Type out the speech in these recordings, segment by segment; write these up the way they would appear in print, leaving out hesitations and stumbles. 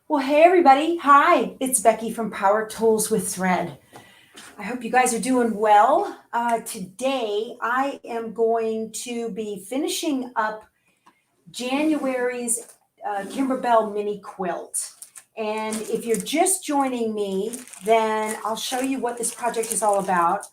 Well, hey everybody. Hi, it's Becky from Power Tools with Thread. I hope you guys are doing well. Today, I am going to be finishing up January's Kimberbell mini quilt. And if you're just joining me, then I'll show you what this project is all about.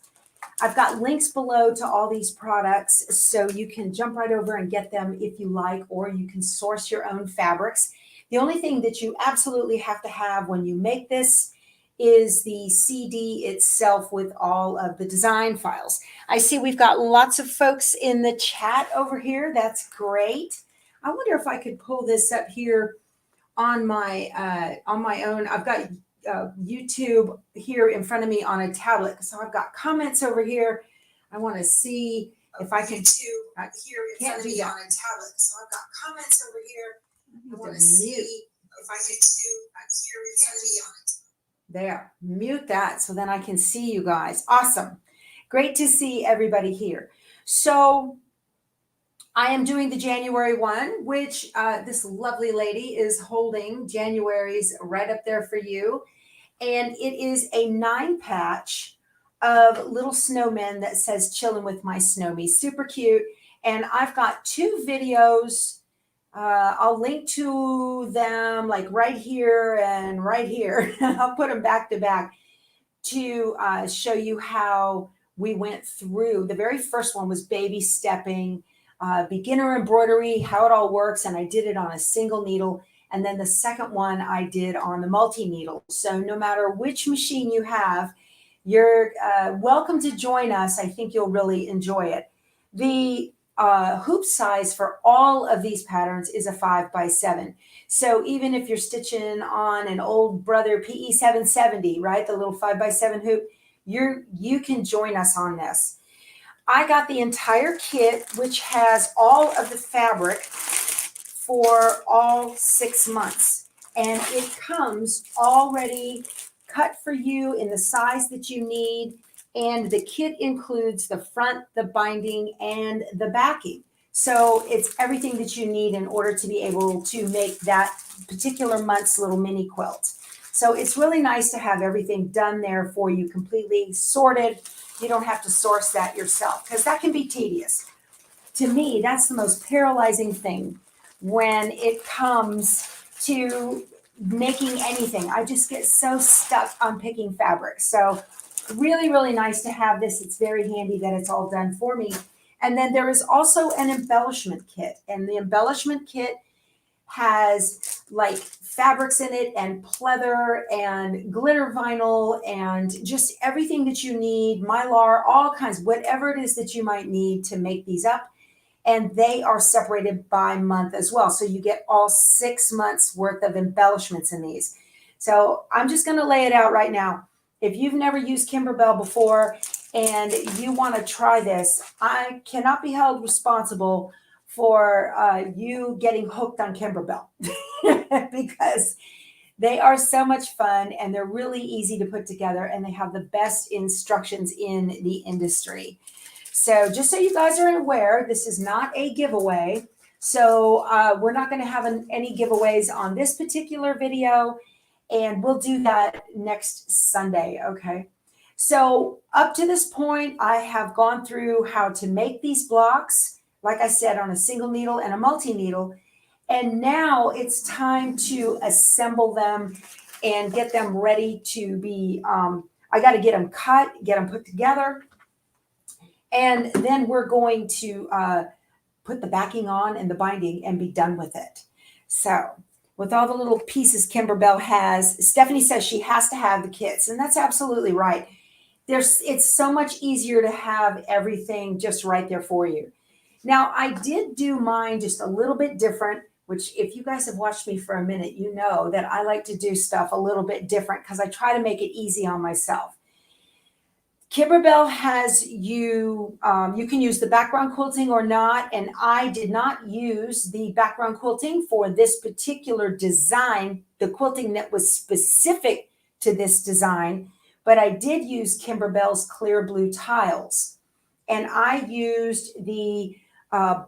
I've got links below to all these products, so you can jump right over and get them if you like, or you can source your own fabrics. The only thing that you absolutely have to have when you make this is the CD itself with all of the design files. I see we've got lots of folks in the chat over here. That's great. I wonder if I could pull this up here on my own. I've got YouTube here in front of me on a tablet, so I've got comments over here. I want to see if I can here in front of me on a tablet, so I've got comments over here. I want to see if I can here in front of me on it. There, mute that so then I can see you guys. Awesome. Great to see everybody here. So I am doing the January one, which this lovely lady is holding. January's right up there for you. And it is a 9-patch of little snowmen that says chilling with my snowmies. Super cute. And I've got 2 videos. I'll link to them like right here and right here. I'll put them back to back to show you how we went through. The very first one was baby stepping, beginner embroidery, how it all works. And I did it on a single needle. And then the second one I did on the multi-needle. So no matter which machine you have, you're welcome to join us. I think you'll really enjoy it. The hoop size for all of these patterns is a 5x7. So even if you're stitching on an old brother PE 770, right, the little 5x7 hoop, you can join us on this. I got the entire kit, which has all of the fabric for all 6 months. And it comes already cut for you in the size that you need. And the kit includes the front, the binding, and the backing. So it's everything that you need in order to be able to make that particular month's little mini quilt. So it's really nice to have everything done there for you, completely sorted. You don't have to source that yourself because that can be tedious. To me, that's the most paralyzing thing when it comes to making anything. I just get so stuck on picking fabric. So really, really nice to have this. It's very handy that it's all done for me. And then there is also an embellishment kit. And the embellishment kit has like fabrics in it and pleather and glitter vinyl and just everything that you need, mylar, all kinds, whatever it is that you might need to make these up. And they are separated by month as well. So you get all 6 months worth of embellishments in these. So I'm just going to lay it out right now. If you've never used Kimberbell before and you want to try this, I cannot be held responsible for you getting hooked on Kimberbell because they are so much fun and they're really easy to put together and they have the best instructions in the industry. So just so you guys are aware, this is not a giveaway. So we're not going to have any giveaways on this particular video. And we'll do that next Sunday, okay? So up to this point, I have gone through how to make these blocks, like I said, on a single needle and a multi-needle. And now it's time to assemble them and get them ready to be, I got to get them cut, get them put together. And then we're going to put the backing on and the binding and be done with it. So with all the little pieces Kimberbell has, Stephanie says she has to have the kits, and that's absolutely right. It's so much easier to have everything just right there for you. Now, I did do mine just a little bit different, which if you guys have watched me for a minute, you know that I like to do stuff a little bit different because I try to make it easy on myself. Kimberbell has you can use the background quilting or not, and I did not use the background quilting for this particular design, the quilting that was specific to this design, but I did use Kimberbell's clear blue tiles. And I used the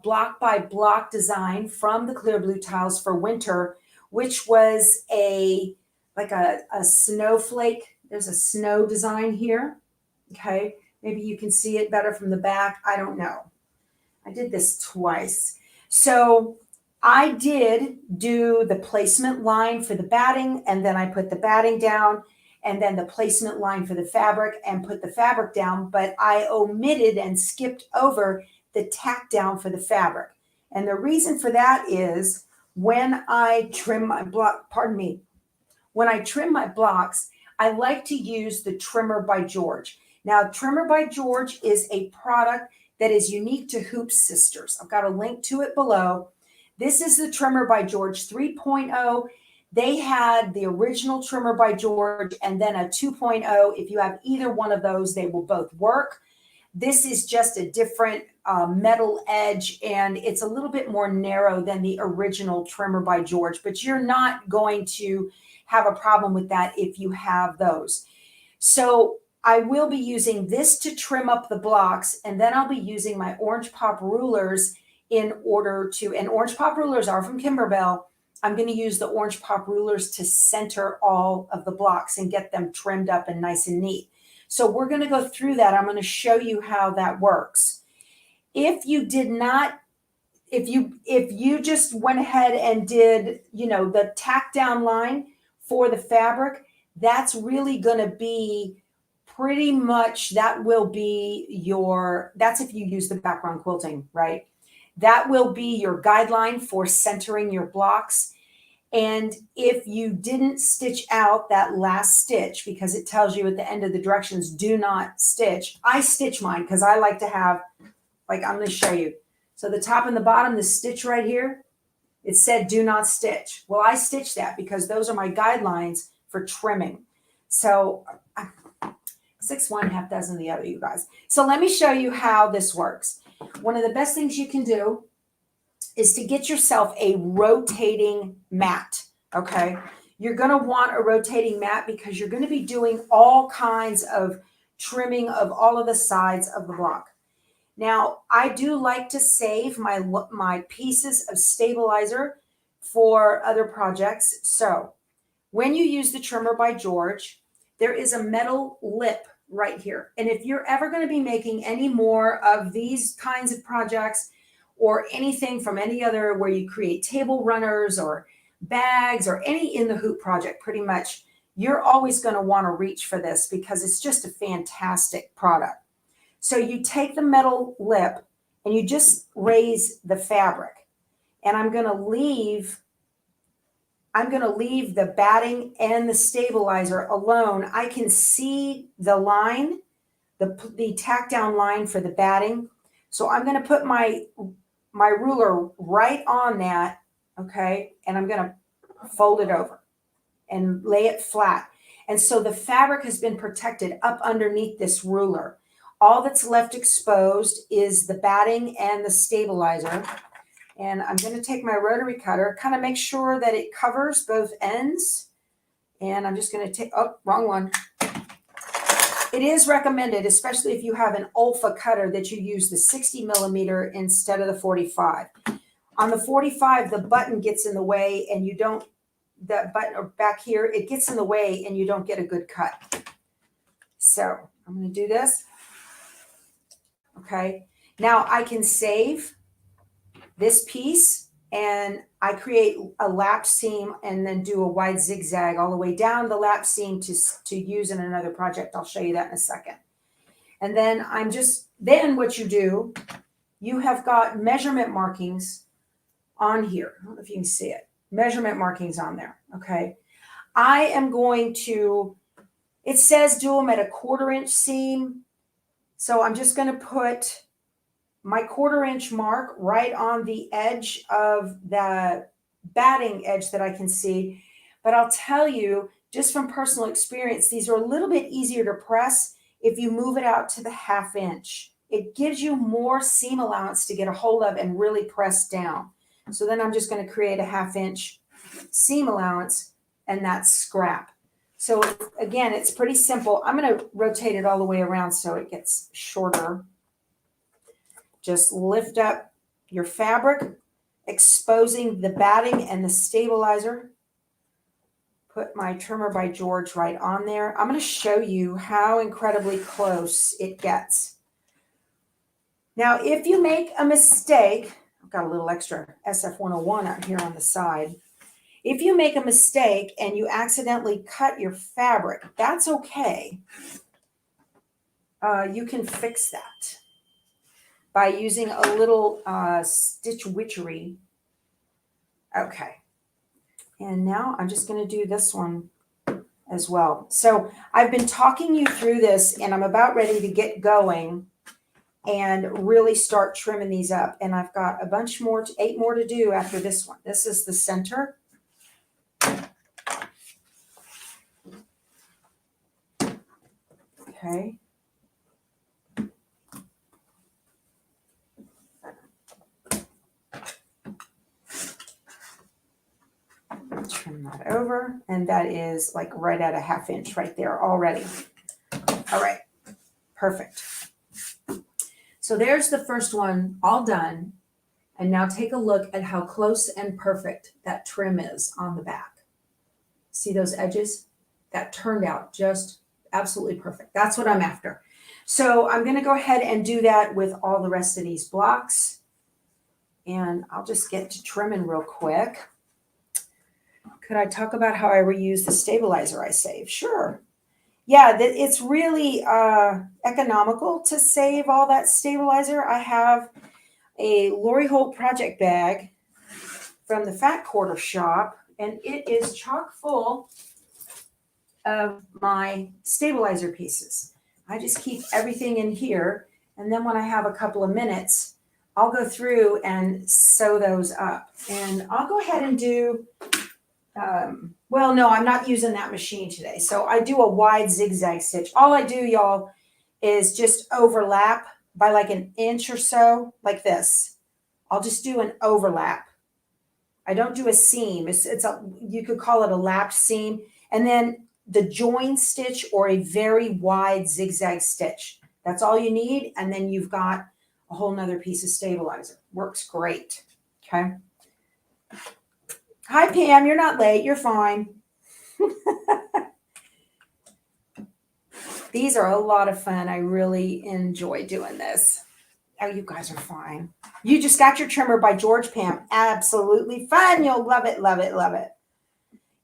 block by block design from the clear blue tiles for winter which was like a snowflake. There's a snow design here. Okay. Maybe you can see it better from the back. I don't know. I did this twice. So I did do the placement line for the batting, and then I put the batting down, and then the placement line for the fabric and put the fabric down, but I omitted and skipped over the tack down for the fabric. And the reason for that is when I trim my block, pardon me, when I trim my blocks, I like to use the Trimmer by George. Now, Trimmer by George is a product that is unique to Hoop Sisters. I've got a link to it below. This is the Trimmer by George 3.0. They had the original Trimmer by George and then a 2.0. If you have either one of those, they will both work. This is just a different metal edge, and it's a little bit more narrow than the original Trimmer by George, but you're not going to have a problem with that if you have those. So I will be using this to trim up the blocks, and then I'll be using my Orange Pop rulers in order to, and Orange Pop rulers are from Kimberbell. I'm going to use the Orange Pop rulers to center all of the blocks and get them trimmed up and nice and neat. So we're going to go through that. I'm going to show you how that works. If you did not, if you just went ahead and did, the tack down line for the fabric, that's really going to be pretty much, that will be your, that's if you use the background quilting, right? That will be your guideline for centering your blocks. And if you didn't stitch out that last stitch, because it tells you at the end of the directions, do not stitch. I stitch mine because I like to have, like, I'm going to show you. So the top and the bottom, the stitch right here, it said do not stitch. Well, I stitched that because those are my guidelines for trimming. So 6 one, half dozen the other, you guys. So let me show you how this works. One of the best things you can do is to get yourself a rotating mat, okay? You're going to want a rotating mat because you're going to be doing all kinds of trimming of all of the sides of the block. Now, I do like to save my pieces of stabilizer for other projects. So when you use the Trimmer by George, there is a metal lip right here. And if you're ever going to be making any more of these kinds of projects or anything from any other where you create table runners or bags or any in the hoop project, pretty much, you're always going to want to reach for this because it's just a fantastic product. So you take the metal lip and you just raise the fabric. And I'm going to leave the batting and the stabilizer alone. I can see the line, the tack down line for the batting. So I'm going to put my ruler right on that, okay? And I'm going to fold it over and lay it flat. And so the fabric has been protected up underneath this ruler. All that's left exposed is the batting and the stabilizer. And I'm going to take my rotary cutter, kind of make sure that it covers both ends. And I'm just going to take, oh, wrong one. It is recommended, especially if you have an Olfa cutter, that you use the 60 millimeter instead of the 45. On the 45, the button gets in the way and you don't, the button or back here, it gets in the way and you don't get a good cut. So I'm going to do this. Okay. Now I can save this piece and I create a lap seam and then do a wide zigzag all the way down the lap seam to use in another project. I'll show you that in a second. And then then what you do, you have got measurement markings on here. I don't know if you can see it. Measurement markings on there. Okay. I am going to, it says do them at a 1/4 inch seam. So I'm just going to put my 1/4 inch mark right on the edge of the batting edge that I can see. But I'll tell you, just from personal experience, these are a little bit easier to press if you move it out to the 1/2 inch. It gives you more seam allowance to get a hold of and really press down. So then I'm just going to create a 1/2 inch seam allowance, and that's scrap. So again, it's pretty simple. I'm going to rotate it all the way around so it gets shorter. Just lift up your fabric, exposing the batting and the stabilizer. put my trimmer by George right on there. I'm going to show you how incredibly close it gets. Now, if you make a mistake, I've got a little extra SF101 out here on the side. If you make a mistake and you accidentally cut your fabric, that's okay. You can fix that by using a little stitch witchery. Okay. And now I'm just going to do this one as well. So I've been talking you through this, and I'm about ready to get going and really start trimming these up. And I've got a bunch more, 8 more to do after this one. This is the center. Okay. Trim that over, and that is like right at a 1/2 inch right there already. All right, perfect. So there's the first one all done. And now take a look at how close and perfect that trim is on the back. See those edges? That turned out just absolutely perfect. That's what I'm after. So I'm going to go ahead and do that with all the rest of these blocks. And I'll just get to trimming real quick. Could I talk about how I reuse the stabilizer I saved? Sure. Yeah, it's really economical to save all that stabilizer. I have a Lori Holt project bag from the Fat Quarter shop, and it is chock full of my stabilizer pieces. I just keep everything in here, and then when I have a couple of minutes, I'll go through and sew those up. And I'll go ahead and do, well, no, I'm not using that machine today. So I do a wide zigzag stitch. All I do, y'all, is just overlap by like 1 inch or so, like this. I'll just do an overlap. I don't do a seam. You could call it a lapped seam. And then the join stitch or a very wide zigzag stitch. That's all you need. And then you've got a whole nother piece of stabilizer. Works great. Okay. Hi, Pam. You're not late. You're fine. These are a lot of fun. I really enjoy doing this. Oh, you guys are fine. You just got your trimmer by George, Pam. Absolutely fun. You'll love it, love it, love it.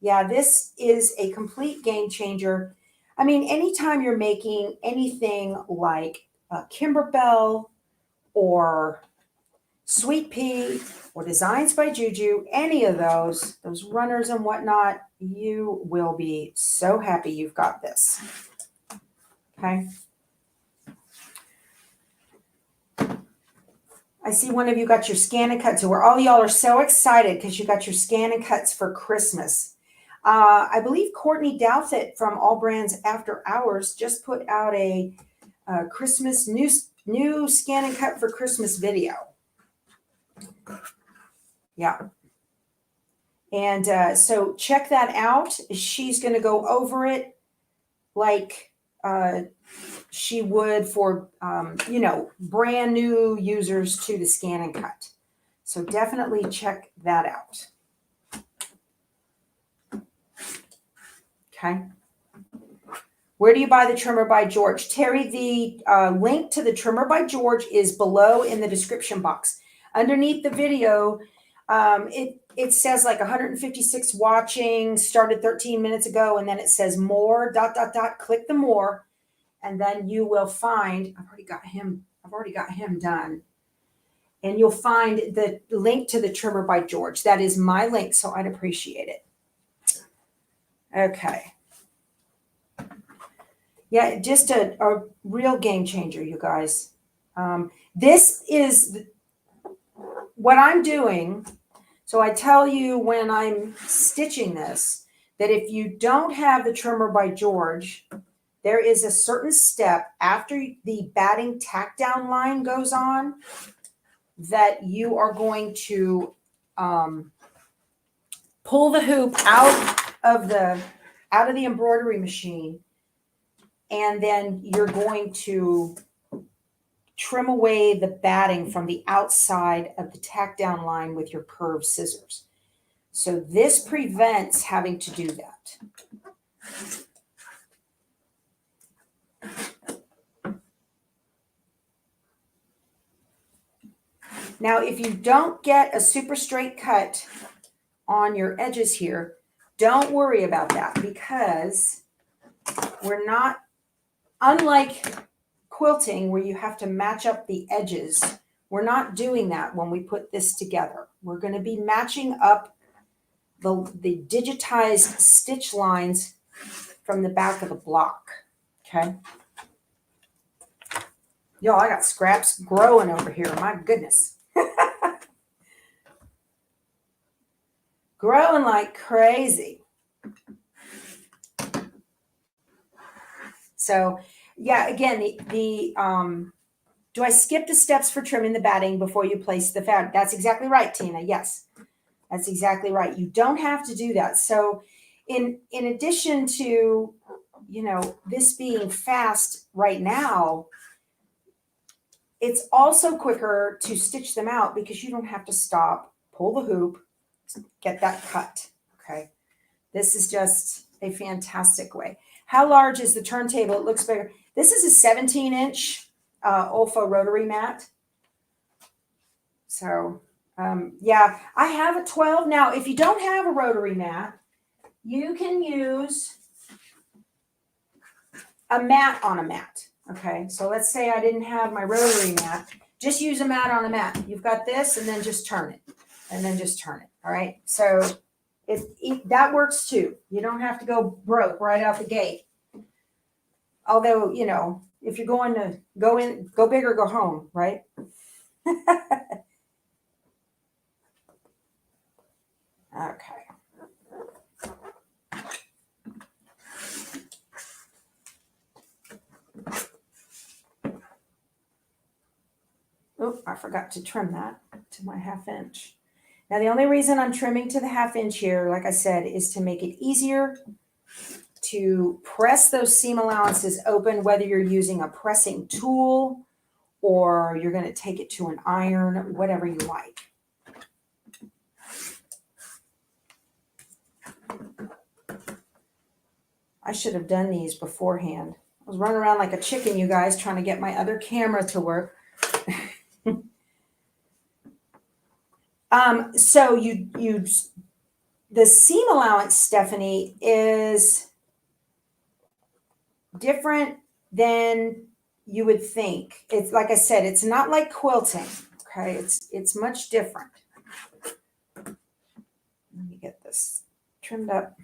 Yeah, this is a complete game changer. I mean, anytime you're making anything like Kimberbell or Sweet Pea or Designs by Juju, any of those runners and whatnot, you will be so happy you've got this. Okay. I see one of you got your SCANNCUT tour. All y'all are so excited because you got your SCANNCUTs for Christmas. I believe Courtney Douthit from All Brands After Hours just put out a Christmas new SCANNCUT for Christmas video. Yeah. And so check that out. She's going to go over it like she would for, brand new users to the SCANNCUT. So definitely check that out. Okay. Where do you buy the trimmer by George? Terry, the link to the trimmer by George is below in the description box. Underneath the video, it says like 156 watching, started 13 minutes ago, and then it says more, ... Click the more, and then you will find, I've already got him done. And you'll find the link to the trimmer by George. That is my link, so I'd appreciate it. Okay. Yeah, just a real game changer, you guys. This is what I'm doing. So I tell you when I'm stitching this, that if you don't have the trimmer by George, there is a certain step after the batting tack down line goes on that you are going to pull the hoop out of the embroidery machine, and then you're going to trim away the batting from the outside of the tack down line with your curved scissors. So this prevents having to do that. Now, if you don't get a super straight cut on your edges here, don't worry about that, because we're not, unlike quilting where you have to match up the edges, we're not doing that when we put this together. We're going to be matching up the digitized stitch lines from the back of the block. Okay. Y'all, I got scraps growing over here. My goodness. Growing like crazy. So yeah, again, do I skip the steps for trimming the batting before you place the fabric? That's exactly right, Tina. Yes, that's exactly right. You don't have to do that. So in addition to, you know, this being fast right now, it's also quicker to stitch them out because you don't have to stop, pull the hoop, get that cut. Okay. This is just a fantastic way. How large is the turntable? It looks bigger. This is a 17-inch Olfa rotary mat. So yeah, I have a 12. Now, if you don't have a rotary mat, you can use a mat on a mat. Okay, so let's say I didn't have my rotary mat. Just use a mat on a mat. You've got this, and then just turn it, and then just turn it. All right, so that works too. You don't have to go broke right out the gate. Although, you know, if you're going to go big or go home, right? Okay. Oh, I forgot to trim that to my 1/2 inch. Now, the only reason I'm trimming to the 1/2 inch here, like I said, is to make it easier to press those seam allowances open, whether you're using a pressing tool or you're going to take it to an iron, whatever you like. I should have done these beforehand. I was running around like a chicken, you guys, trying to get my other camera to work. So the seam allowance, Stephanie, is different than you would think. It's like I said, it's not like quilting. Okay, it's much different. Let me get this trimmed up.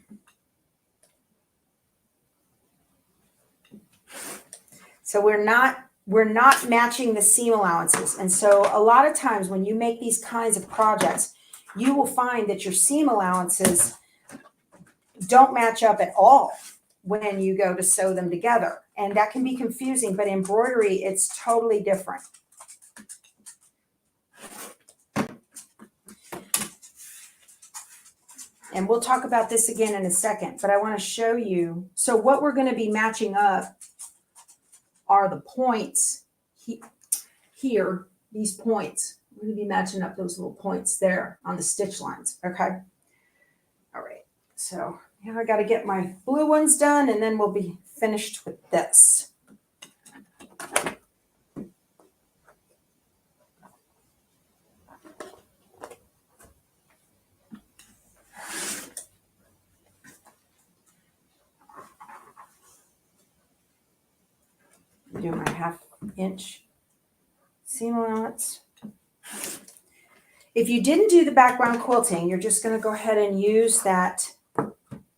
So we're not matching the seam allowances. And so a lot of times when you make these kinds of projects, you will find that your seam allowances don't match up at all when you go to sew them together. And that can be confusing, but embroidery, it's totally different. And we'll talk about this again in a second, but I want to show you. So what we're going to be matching up are the points here, these points. We're going to be matching up those little points there on the stitch lines. Okay. All right. So now I got to get my blue ones done, and then we'll be finished with this. Do my 1/2 inch seam allowance. If you didn't do the background quilting, you're just going to go ahead and use that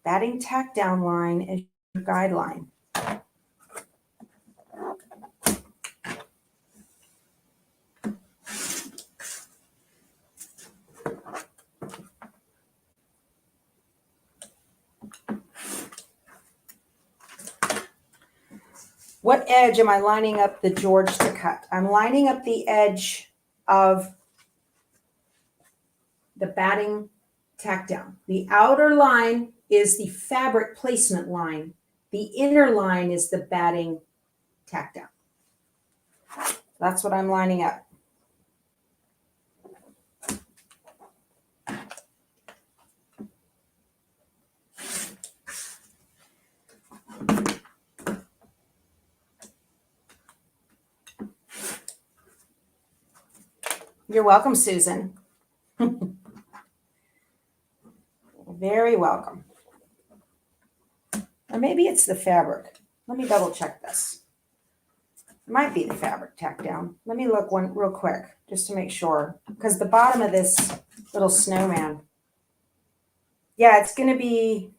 batting tack down line as your guideline. What edge am I lining up the George to cut? I'm lining up the edge of the batting tack down. The outer line is the fabric placement line. The inner line is the batting tack down. That's what I'm lining up. You're welcome, Susan. Very welcome. Or maybe it's the fabric. Let me double check this. It might be the fabric tack down. Let me look one real quick just to make sure. Because the bottom of this little snowman. Yeah, it's going to be...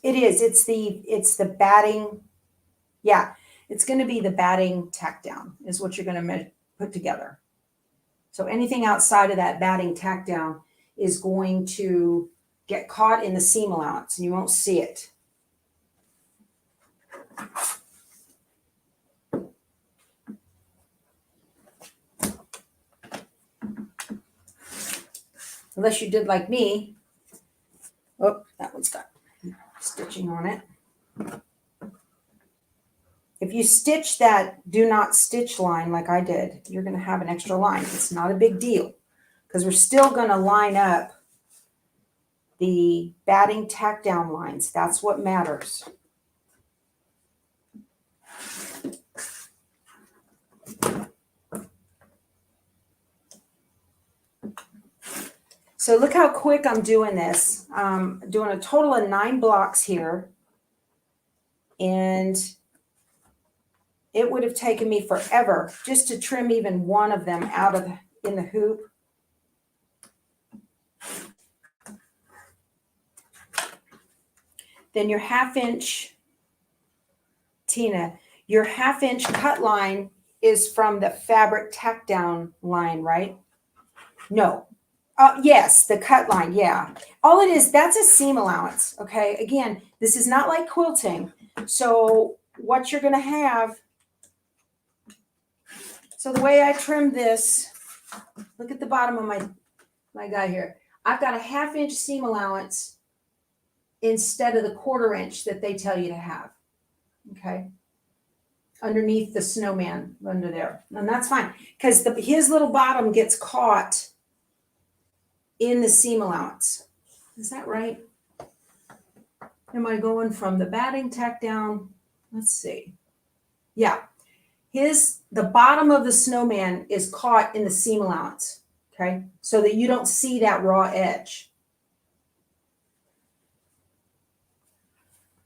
it is. It's the batting. Yeah, it's going to be the batting tack down is what you're going to put together. So anything outside of that batting tack down is going to get caught in the seam allowance and you won't see it. Unless you did like me. Oh, that one's got stitching on it. If you stitch that do not stitch line like I did, you're going to have an extra line. It's not a big deal because we're still going to line up the batting tack down lines. That's what matters. So look how quick I'm doing this. Doing a total of 9 blocks here. And it would have taken me forever just to trim even one of them out of in the hoop. Then your 1/2 inch, Tina, your 1/2 inch cut line is from the fabric tack down line, right? No. Yes, the cut line, yeah. All it is, that's a seam allowance, okay? Again, this is not like quilting. So what you're going to have, so the way I trim this, look at the bottom of my guy here. I've got a 1/2 inch seam allowance instead of the 1/4 inch that they tell you to have, okay? Underneath the snowman under there. And that's fine because his little bottom gets caught in the seam allowance. Is that right? Am I going from the batting tack down? Let's see. Yeah. The bottom of the snowman is caught in the seam allowance. Okay. So that you don't see that raw edge.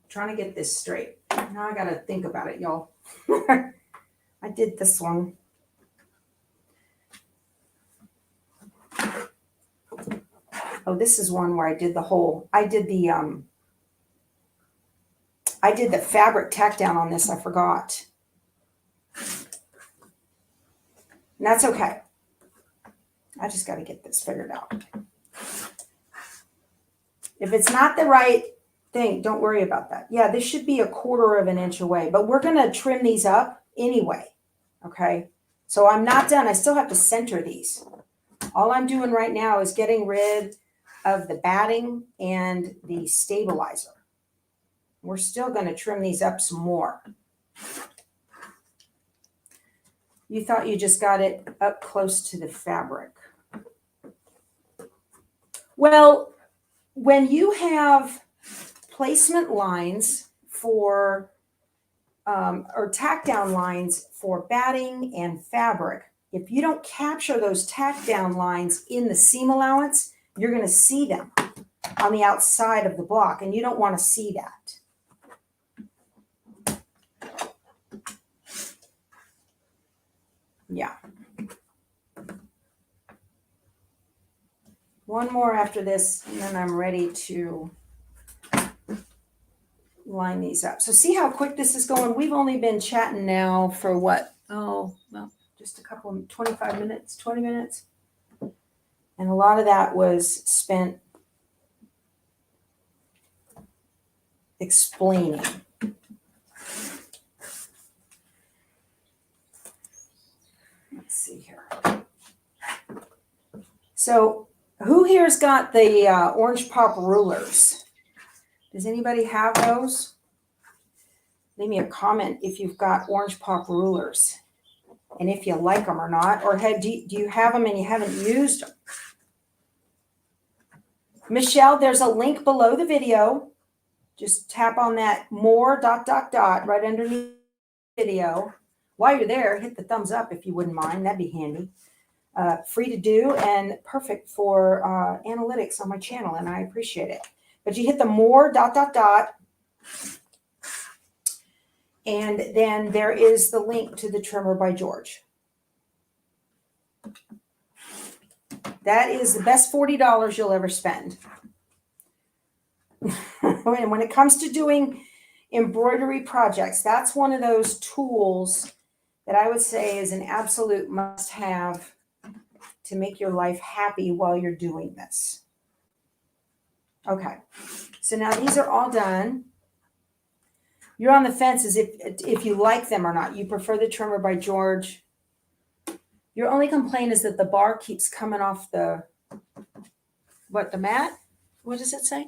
I'm trying to get this straight. Now I got to think about it, y'all. I did this one. Oh, this is one where I did the fabric tack down on this. I forgot. And that's okay. I just got to get this figured out. If it's not the right thing, don't worry about that. Yeah, this should be a 1/4 of an inch away, but we're going to trim these up anyway. Okay. So I'm not done. I still have to center these. All I'm doing right now is getting rid of the batting and the stabilizer. We're still going to trim these up some more. You thought you just got it up close to the fabric. Well, when you have placement lines for, or tack down lines for batting and fabric, if you don't capture those tack down lines in the seam allowance, you're going to see them on the outside of the block, and you don't want to see that. Yeah. One more after this, and then I'm ready to line these up. So see how quick this is going? We've only been chatting now for what? Oh, well, just a couple of 25 minutes, 20 minutes. And a lot of that was spent explaining. Let's see here. So who here's got the orange pop rulers? Does anybody have those? Leave me a comment if you've got orange pop rulers and if you like them or not, or do you have them and you haven't used them? Michelle, there's a link below the video. Just tap on that more ... right underneath video. While you're there, hit the thumbs up if you wouldn't mind. That'd be handy. Free to do and perfect for analytics on my channel, and I appreciate it. But you hit the more ... And then there is the link to the trimmer by George. That is the best $40 you'll ever spend. When it comes to doing embroidery projects, that's one of those tools that I would say is an absolute must-have to make your life happy while you're doing this. Okay, so now these are all done. You're on the fence as if you like them or not. You prefer the trimmer by George. Your only complaint is that the bar keeps coming off the mat? What does it say?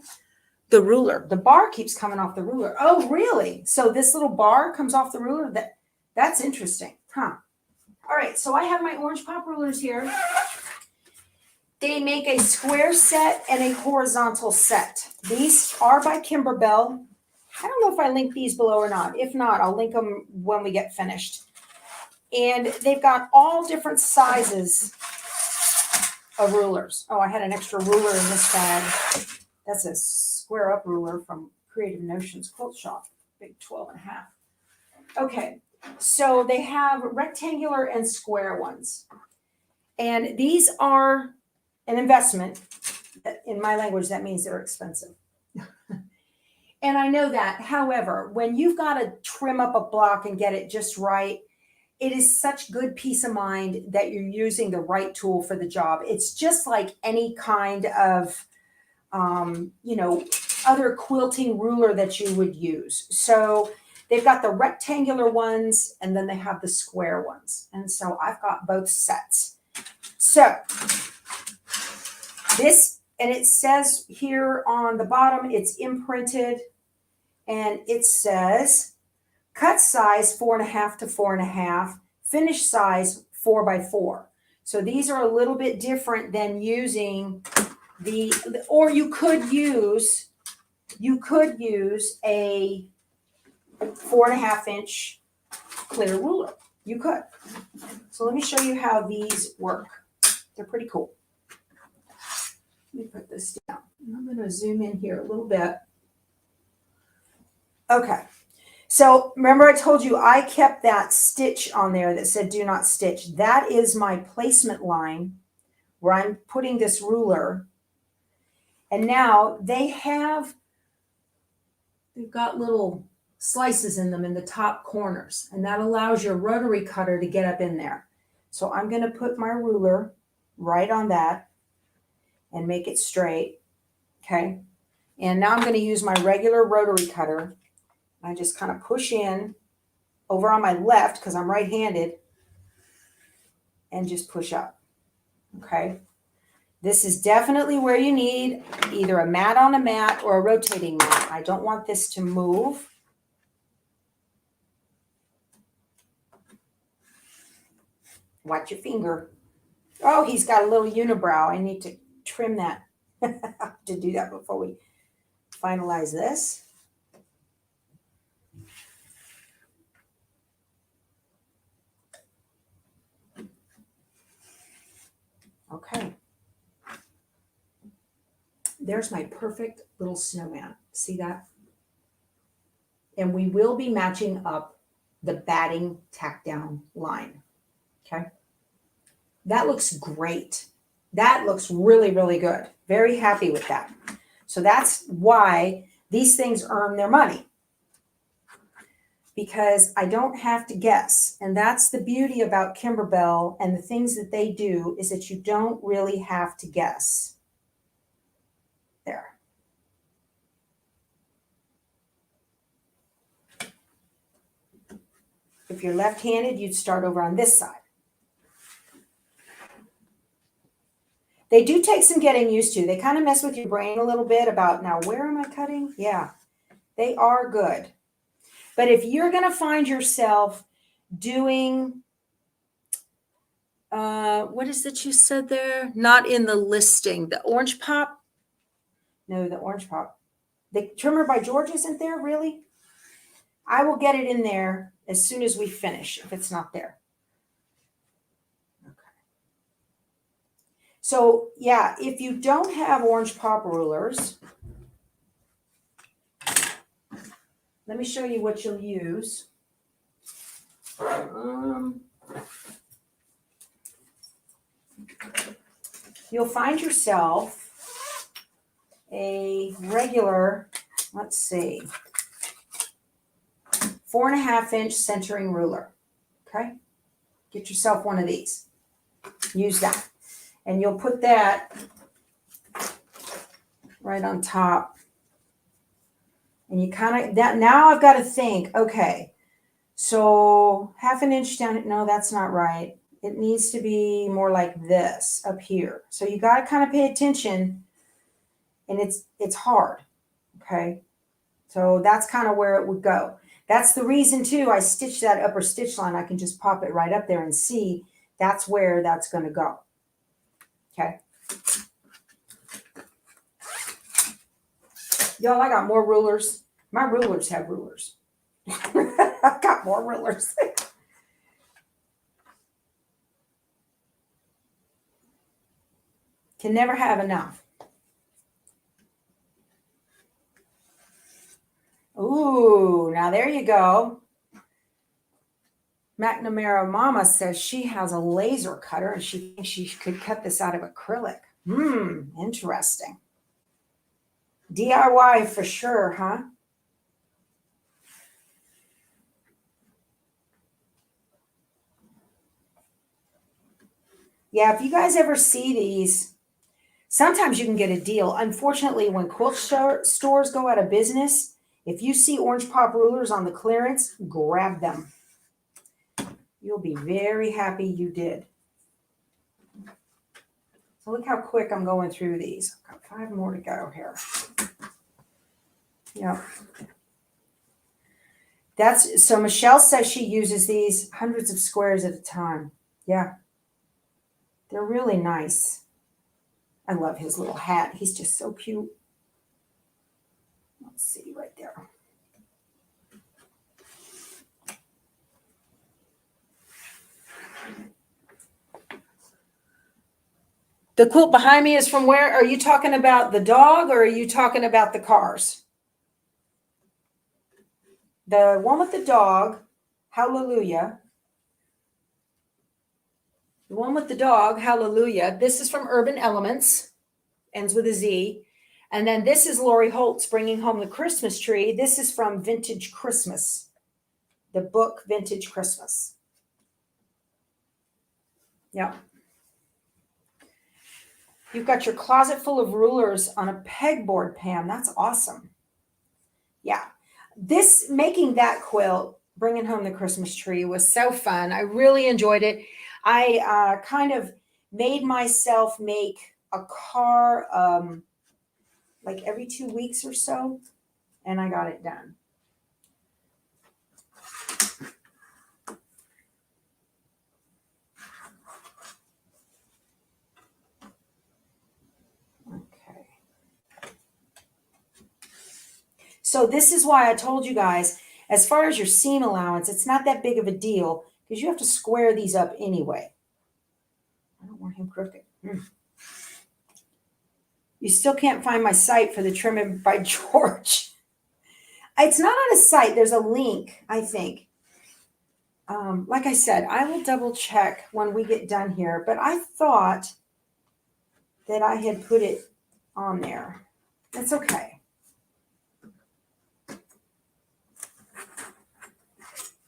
The ruler. The bar keeps coming off the ruler. Oh, really? So this little bar comes off the ruler? That's interesting. Huh. All right, so I have my orange pop rulers here. They make a square set and a horizontal set. These are by Kimberbell. I don't know if I link these below or not. If not, I'll link them when we get finished. And they've got all different sizes of rulers. Oh, I had an extra ruler in this bag. That's a square up ruler from Creative Notions Quilt Shop. Big 12.5. Okay, so they have rectangular and square ones. And these are an investment. In my language, that means they're expensive. And I know that. However, when you've got to trim up a block and get it just right, it is such good peace of mind that you're using the right tool for the job. It's just like any kind of, other quilting ruler that you would use. So they've got the rectangular ones and then they have the square ones. And so I've got both sets. So this, and it says here on the bottom, it's imprinted. And it says cut size 4.5 to 4.5, finish size 4 by 4. So these are a little bit different than using or you could use a 4.5 inch clear ruler. You could. So let me show you how these work. They're pretty cool. Let me put this down. I'm going to zoom in here a little bit. Okay, so remember I told you I kept that stitch on there that said do not stitch. That is my placement line where I'm putting this ruler. And now they've got little slices in them in the top corners. And that allows your rotary cutter to get up in there. So I'm going to put my ruler right on that and make it straight. Okay, and now I'm going to use my regular rotary cutter. I just kind of push in over on my left because I'm right-handed and just push up. Okay. This is definitely where you need either a mat on a mat or a rotating mat. I don't want this to move. Watch your finger. Oh, he's got a little unibrow. I need to trim that to do that before we finalize this. Okay. There's my perfect little snowman. See that? And we will be matching up the batting tack down line. Okay. That looks great. That looks really, really good. Very happy with that. So that's why these things earn their money. Because I don't have to guess. And that's the beauty about Kimberbell and the things that they do is that you don't really have to guess. There. If you're left-handed, you'd start over on this side. They do take some getting used to. They kind of mess with your brain a little bit about, now, where am I cutting? Yeah, they are good. But if you're going to find yourself doing, what is it you said there? Not in the listing. The orange pop? No, the orange pop. The trimmer by George isn't there, really? I will get it in there as soon as we finish if it's not there. Okay. So yeah, if you don't have orange pop rulers, let me show you what you'll use. You'll find yourself a regular, let's see, 4.5-inch centering ruler. Okay, get yourself one of these. Use that, and you'll put that right on top. And you kind of that. Now I've got to think. Okay, so 1/2 inch down. No, that's not right. It needs to be more like this up here. So you got to kind of pay attention, and it's hard. Okay, so that's kind of where it would go. That's the reason too. I stitched that upper stitch line. I can just pop it right up there and see that's where that's going to go. Okay. Y'all, I got more rulers. My rulers have rulers. I got more rulers. Can never have enough. Ooh, now there you go. McNamara Mama says she has a laser cutter and she thinks she could cut this out of acrylic. Interesting. DIY for sure, huh? Yeah, if you guys ever see these, sometimes you can get a deal. Unfortunately, when quilt stores go out of business, if you see orange pop rulers on the clearance, grab them. You'll be very happy you did. So look how quick I'm going through these. I've got 5 more to go here. Yep. So Michelle says she uses these hundreds of squares at a time. Yeah. They're really nice. I love his little hat. He's just so cute. Let's see right there. The quilt behind me is from where? Are you talking about the dog or are you talking about the cars? The one with the dog, hallelujah. The one with the dog, hallelujah. This is from Urban Elements, ends with a Z. And then this is Lori Holtz bringing home the Christmas tree. This is from Vintage Christmas, the book Vintage Christmas. Yep. You've got your closet full of rulers on a pegboard, Pam. That's awesome. Yeah. Making that quilt, bringing home the Christmas tree, was so fun. I really enjoyed it. I kind of made myself make a car like every 2 weeks or so, and I got it done. Okay. So this is why I told you guys, as far as your seam allowance, it's not that big of a deal because you have to square these up anyway. I don't want him crooked. You still can't find my site for the Trim by George. It's not on a site. There's a link, I think. Like I said, I will double check when we get done here, but I thought that I had put it on there. That's okay.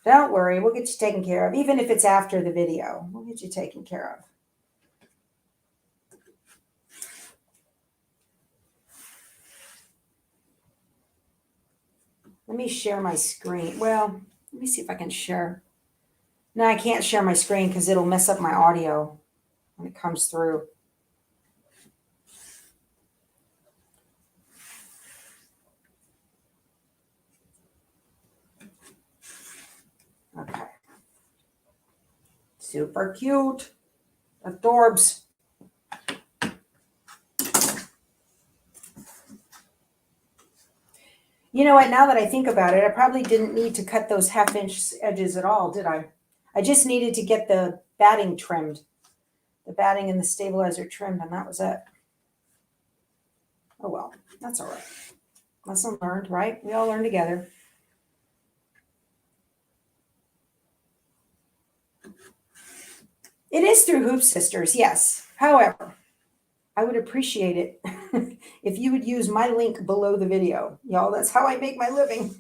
Don't worry, we'll get you taken care of. Even if it's after the video, we'll get you taken care of. Let me share my screen. Well, let me see if I can share. No, I can't share my screen because it'll mess up my audio when it comes through. Okay. Super cute. Adorbs. You know what? Now that I think about it, I probably didn't need to cut those 1/2 inch edges at all, did I? I just needed to get the batting trimmed, the batting and the stabilizer trimmed, and that was it. Oh well, that's all right. Lesson learned, right? We all learn together. It is through Hoop Sisters, yes. However, I would appreciate it if you would use my link below the video. Y'all, that's how I make my living.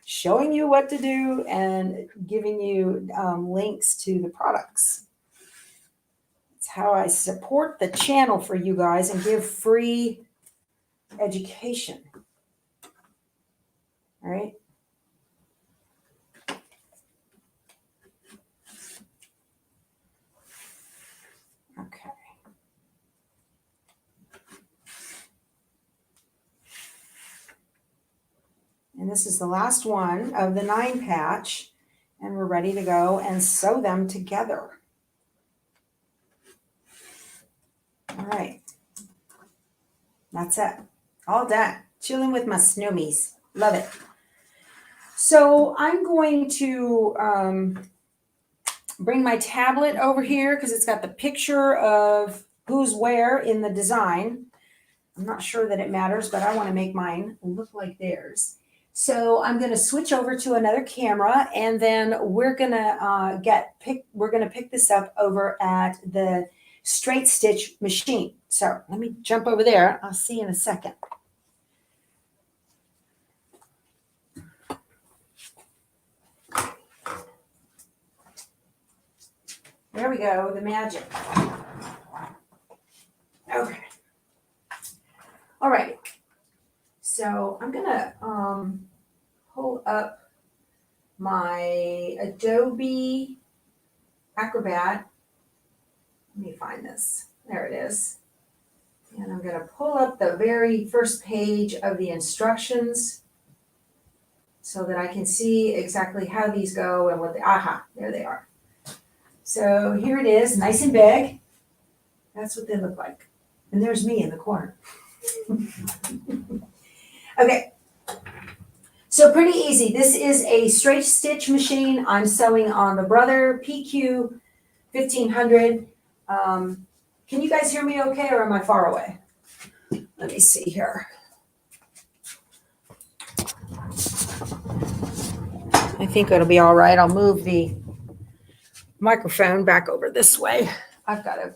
Showing you what to do and giving you links to the products. It's how I support the channel for you guys and give free education. All right. Okay. And this is the last one of the 9 patch, and we're ready to go and sew them together. All right. That's it. All done. Chilling with my snowmies. Love it. So I'm going to bring my tablet over here because it's got the picture of who's where in the design. I'm not sure that it matters, but I want to make mine look like theirs. So I'm going to switch over to another camera, and then we're going to pick this up over at the straight stitch machine. So let me jump over there. I'll see you in a second. There we go, the magic. Okay. All right. So I'm gonna pull up my Adobe Acrobat. Let me find this. There it is. And I'm gonna pull up the very first page of the instructions so that I can see exactly how these go and what there they are. So here it is, nice and big. That's what they look like. And there's me in the corner. Okay, so pretty easy. This is a straight stitch machine. I'm sewing on the Brother PQ 1500. Can you guys hear me okay, or am I far away? Let me see here. I think it'll be all right. I'll move the microphone back over this way. I've got to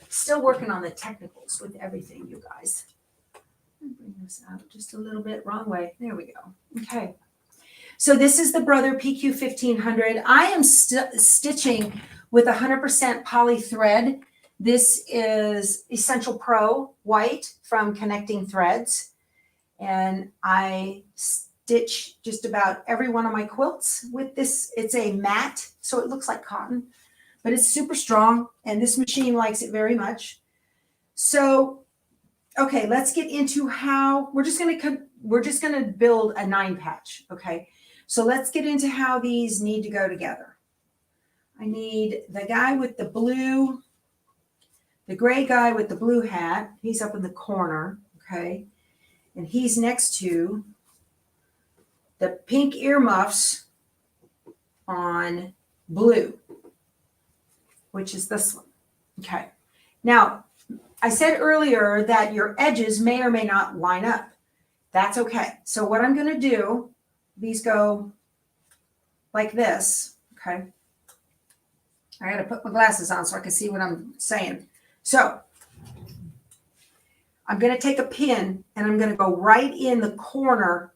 still working on the technicals with everything, you guys. Bring this out just a little bit wrong way. There we go. Okay. So this is the Brother PQ 1500. I am stitching with 100% poly thread. This is Essential Pro white from Connecting Threads. And I stitch just about every one of my quilts with this. It's a matte, so it looks like cotton, but it's super strong, and this machine likes it very much. So okay, let's get into how we're just going to build a 9 patch. Okay, so let's get into how these need to go together. I need the guy with the blue, the gray guy with the blue hat. He's up in the corner. Okay, and he's next to the pink earmuffs on blue, which is this one. Okay, now I said earlier that your edges may or may not line up. That's okay. So what I'm going to do, these go like this. Okay. I got to put my glasses on so I can see what I'm saying. So I'm going to take a pin and I'm going to go right in the corner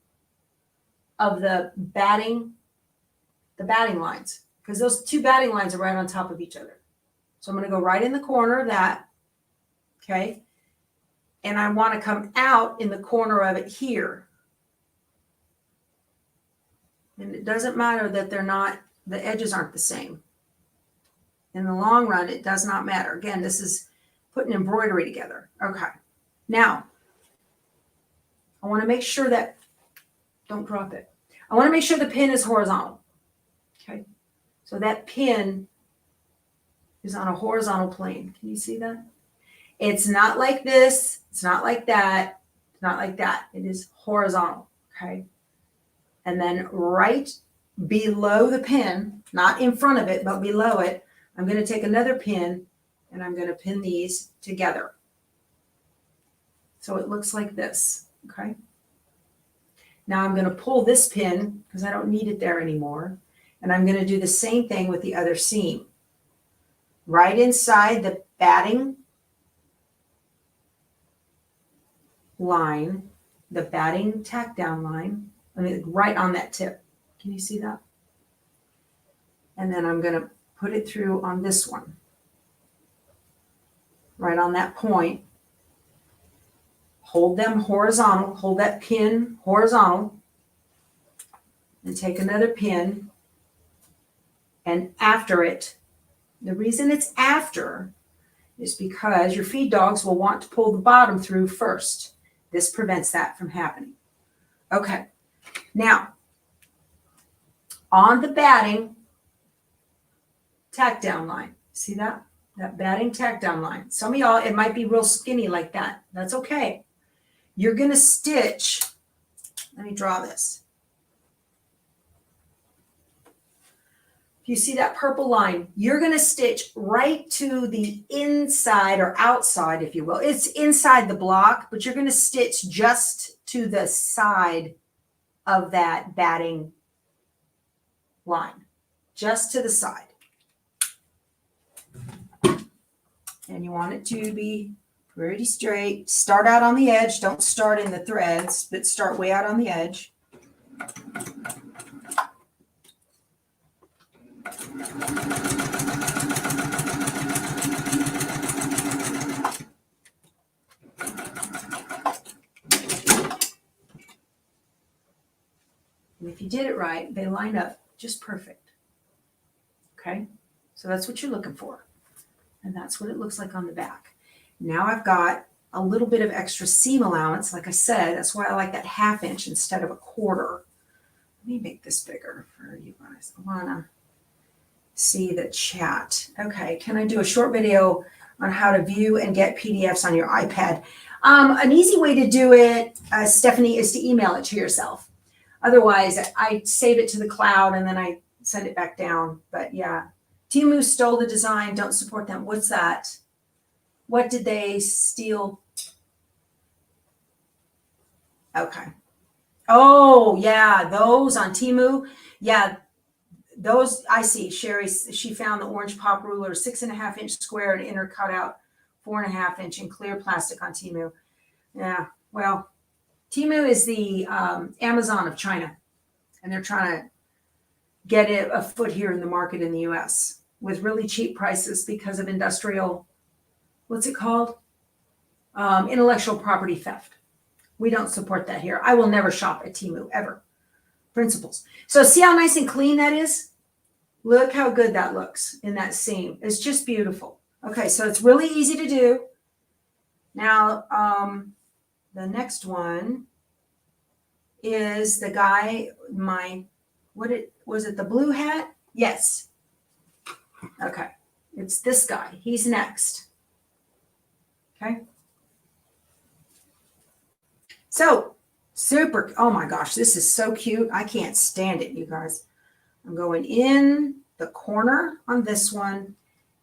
of the batting lines, because those 2 batting lines are right on top of each other. So I'm going to go right in the corner of that. Okay. And I want to come out in the corner of it here. And it doesn't matter that the edges aren't the same. In the long run, it does not matter. Again, this is putting embroidery together. Okay. Now, I want to make sure that, don't drop it. I want to make sure the pin is horizontal. Okay. So that pin is on a horizontal plane. Can you see that? It's not like this. It's not like that. It's not like that. It is horizontal. Okay. And then right below the pin, not in front of it, but below it, I'm going to take another pin and I'm going to pin these together. So it looks like this. Okay. Now I'm going to pull this pin because I don't need it there anymore. And I'm going to do the same thing with the other seam. Right inside the batting line, the batting tack down line, I mean, right on that tip. Can you see that? And then I'm going to put it through on this one. Right on that point. Hold them horizontal, hold that pin horizontal, and take another pin, and after it, the reason it's after is because your feed dogs will want to pull the bottom through first. This prevents that from happening. Okay, now, on the batting tack down line, see that? That batting tack down line. Some of y'all, it might be real skinny like that. That's okay. You're going to stitch, let me draw this. If you see that purple line, you're going to stitch right to the inside or outside, if you will. It's inside the block, but you're going to stitch just to the side of that batting line, just to the side. And you want it to be pretty straight. Start out on the edge. Don't start in the threads, but start way out on the edge. And if you did it right, they line up just perfect. Okay, so that's what you're looking for. And that's what it looks like on the back. Now I've got a little bit of extra seam allowance. Like I said, that's why I like that 1/2 inch instead of a 1/4. Let me make this bigger for you guys. I want to see the chat. Okay, can I do a short video on how to view and get PDFs on your iPad? An easy way to do it, Stephanie, is to email it to yourself. Otherwise, I save it to the cloud and then I send it back down. But yeah, Temu stole the design. Don't support them. What's that? What did they steal? Okay. Oh, yeah, those on Temu. Yeah, those, I see. Sherry, she found the orange pop ruler, 6.5 inch square and inner cutout, 4.5 inch in clear plastic on Temu. Yeah, well, Temu is the Amazon of China, and they're trying to get it a foot here in the market in the US with really cheap prices because of industrial, what's it called? Intellectual property theft. We don't support that here. I will never shop at Temu, ever. Principles. So see how nice and clean that is? Look how good that looks in that seam. It's just beautiful. Okay, so it's really easy to do. Now, the next one is the guy, was it the blue hat? Yes. Okay, it's this guy. He's next. Okay. So, super, oh my gosh, this is so cute. I can't stand it, you guys. I'm going in the corner on this one,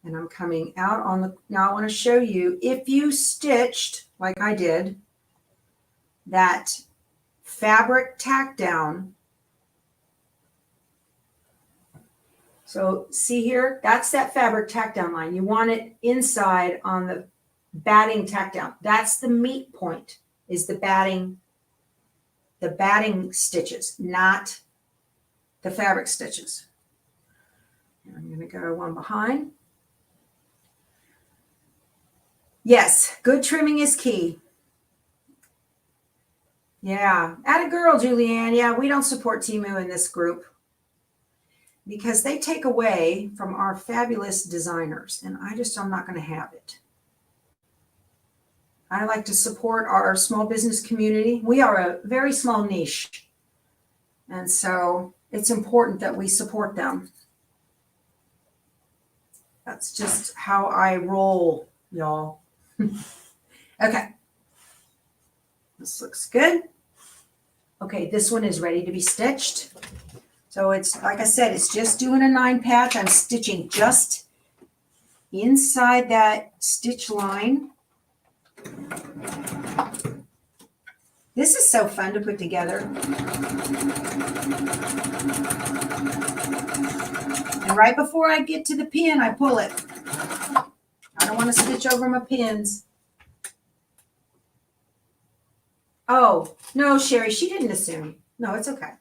and I'm coming out on the, now I want to show you, if you stitched, like I did, that fabric tack down. So see here, that's that fabric tack down line. You want it inside on the batting tack down. That's the meat point, is the batting stitches, not the fabric stitches. And I'm going to go one behind. Yes, good trimming is key. Yeah, atta girl, Julianne. Yeah, we don't support Temu in this group because they take away from our fabulous designers, and I'm not going to have it. I like to support our small business community. We are a very small niche, and so it's important that we support them. That's just how I roll, y'all. Okay. This looks good. Okay, this one is ready to be stitched. So it's, like I said, it's just doing a 9 patch. I'm stitching just inside that stitch line. This is so fun to put together. And right before I get to the pin, I pull it. I don't want to stitch over my pins. Oh, no, Sherry, she didn't assume. No, it's okay.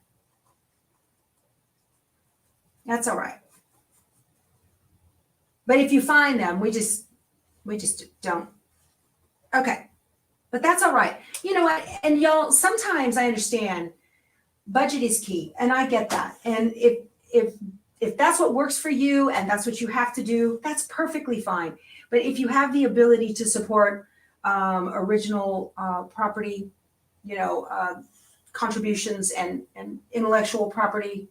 That's all right. But if you find them, we just don't. Okay. But that's all right. You know what? And y'all, sometimes I understand budget is key, and I get that. And if that's what works for you and that's what you have to do, that's perfectly fine. But if you have the ability to support original property, contributions and intellectual property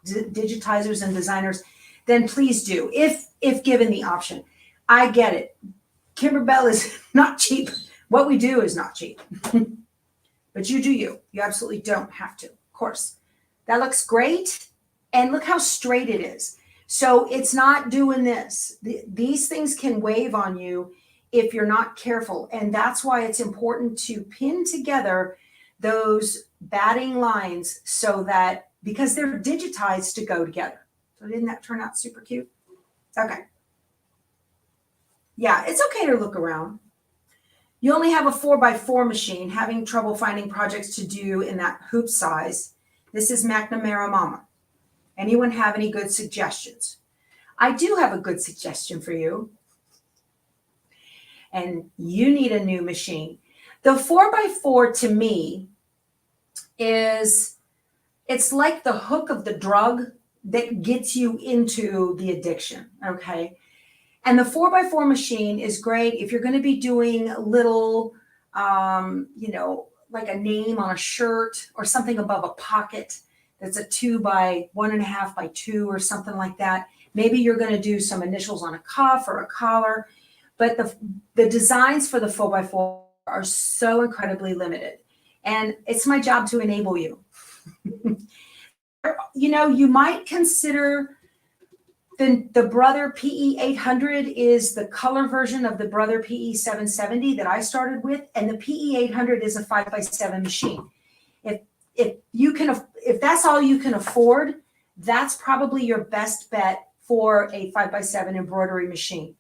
digitizers and designers, then please do, if given the option. I get it. Kimberbell is not cheap. What we do is not cheap. But you do you. You absolutely don't have to, of course. That looks great. And look how straight it is. So it's not doing this. These things can wave on you if you're not careful. And that's why it's important to pin together those batting lines so that, because they're digitized to go together. So didn't that turn out super cute? Okay. Yeah, it's okay to look around. You only have a 4x4 machine, having trouble finding projects to do in that hoop size. This is McNamara Mama. Anyone have any good suggestions? I do have a good suggestion for you. And you need a new machine. The 4x4 to me is, it's like the hook of the drug that gets you into the addiction, okay? And the 4x4 machine is great if you're going to be doing little, like a name on a shirt or something above a pocket that's a 2 by 1.5 by 2 or something like that. Maybe you're going to do some initials on a cuff or a collar. But the designs for the 4x4 are so incredibly limited. And it's my job to enable you. You might consider the Brother PE 800 is the color version of the Brother PE 770 that I started with, and the PE 800 is a 5x7 machine. If that's all you can afford, that's probably your best bet for a 5x7 embroidery machine.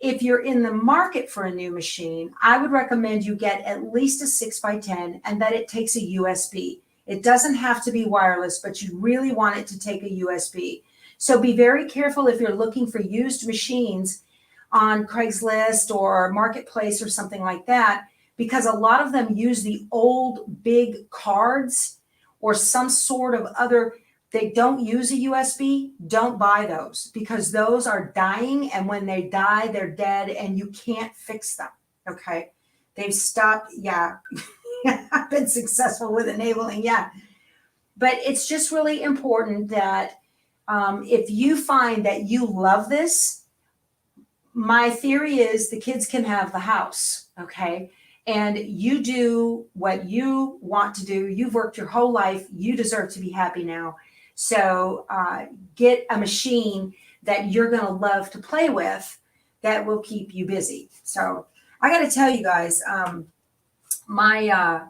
If you're in the market for a new machine, I would recommend you get at least a 6x10 and that it takes a USB. It doesn't have to be wireless, but you really want it to take a USB. So be very careful if you're looking for used machines on Craigslist or Marketplace or something like that, because a lot of them use the old big cards or some sort of other. They don't use a USB. Don't buy those, because those are dying. And when they die, they're dead and you can't fix them. Okay. They've stopped. Yeah. I've been successful with enabling. Yeah. But it's just really important that if you find that you love this, my theory is the kids can have the house. Okay. And you do what you want to do. You've worked your whole life. You deserve to be happy now. So get a machine that you're going to love to play with that will keep you busy. So I got to tell you guys, my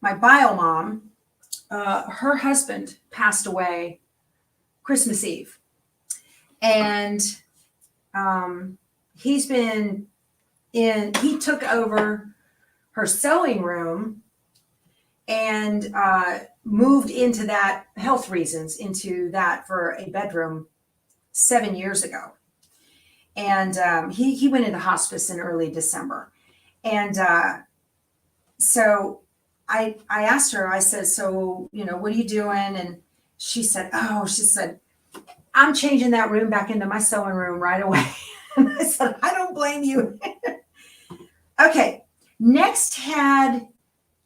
bio mom, her husband passed away Christmas Eve. And he took over her sewing room and moved into that, health reasons, into that for a bedroom 7 years ago. And he went into hospice in early December. And so I asked her, I said, so, what are you doing? And she said, I'm changing that room back into my sewing room right away. And I said, I don't blame you. Okay. Next had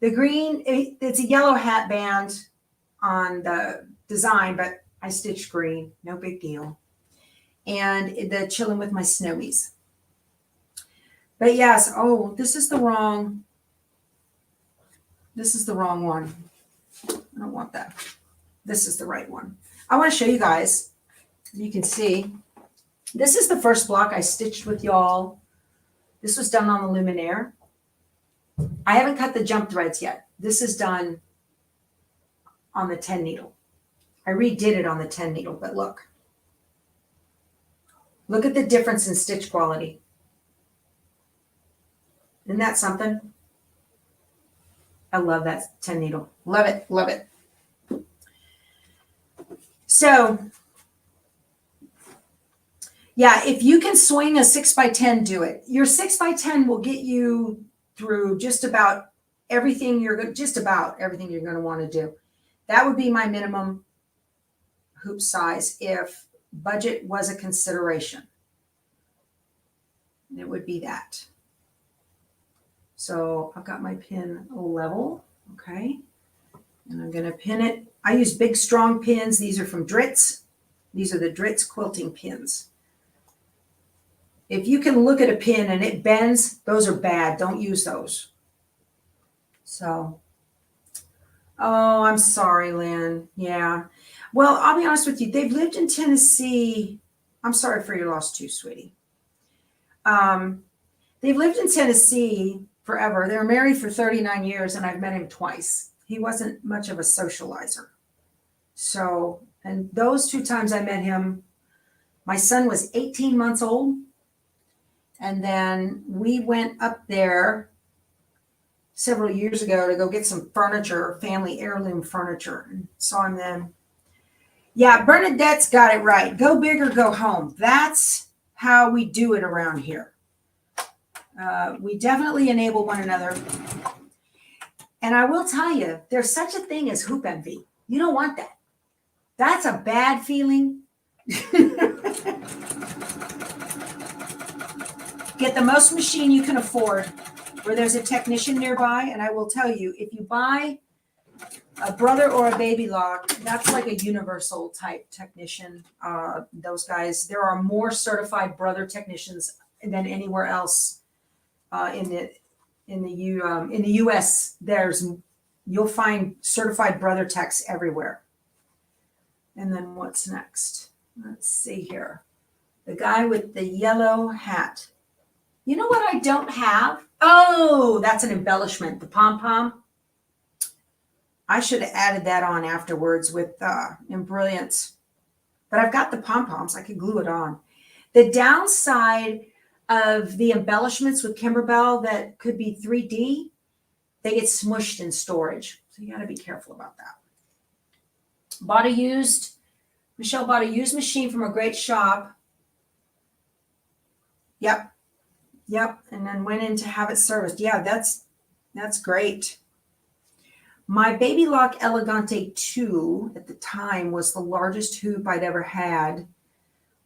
the green, it's a yellow hat band on the design, but I stitched green, no big deal. And the chilling with my snowies. But yes, this is the wrong. This is the wrong one. I don't want that. This is the right one. I want to show you guys. You can see. This is the first block I stitched with y'all. This was done on the luminaire. I haven't cut the jump threads yet. This is done on the 10 needle. I redid it on the 10 needle, but look. Look at the difference in stitch quality. Isn't that something? I love that 10 needle. Love it, love it. So, yeah, if you can swing a 6x10, do it. Your 6x10 will get you through just about everything you're going to want to do. That would be my minimum hoop size if budget was a consideration. It would be that. So I've got my pin level, okay? And I'm going to pin it. I use big, strong pins. These are from Dritz. These are the Dritz quilting pins. If you can look at a pin and it bends, those are bad. Don't use those. So, oh, I'm sorry, Lynn. Yeah. Well, I'll be honest with you. They've lived in Tennessee. I'm sorry for your loss too, sweetie. They've lived in Tennessee forever. They were married for 39 years, and I've met him twice. He wasn't much of a socializer. So, and those 2 times I met him, my son was 18 months old. And then we went up there several years ago to go get some furniture, family heirloom furniture, and saw him then. Yeah, Bernadette's got it right. Go big or go home. That's how we do it around here. We definitely enable one another. And I will tell you, there's such a thing as hoop envy. You don't want that. That's a bad feeling. Get the most machine you can afford where there's a technician nearby. And I will tell you, if you buy a brother or a baby lock, that's like a universal type technician. Those guys, there are more certified brother technicians than anywhere else in the U.S. You'll find certified brother techs everywhere. And then what's next? Let's see here. The guy with the yellow hat. You know what I don't have? Oh, that's an embellishment. The pom-pom. I should have added that on afterwards with EMBRILLIANCE. But I've got the pom-poms. I could glue it on. The downside of the embellishments with Kimberbell that could be 3D, they get smushed in storage. So you got to be careful about that. Michelle bought a used machine from a great shop. Yep. And then went in to have it serviced. Yeah, that's great. My Baby Lock Elegante 2 at the time was the largest hoop I'd ever had.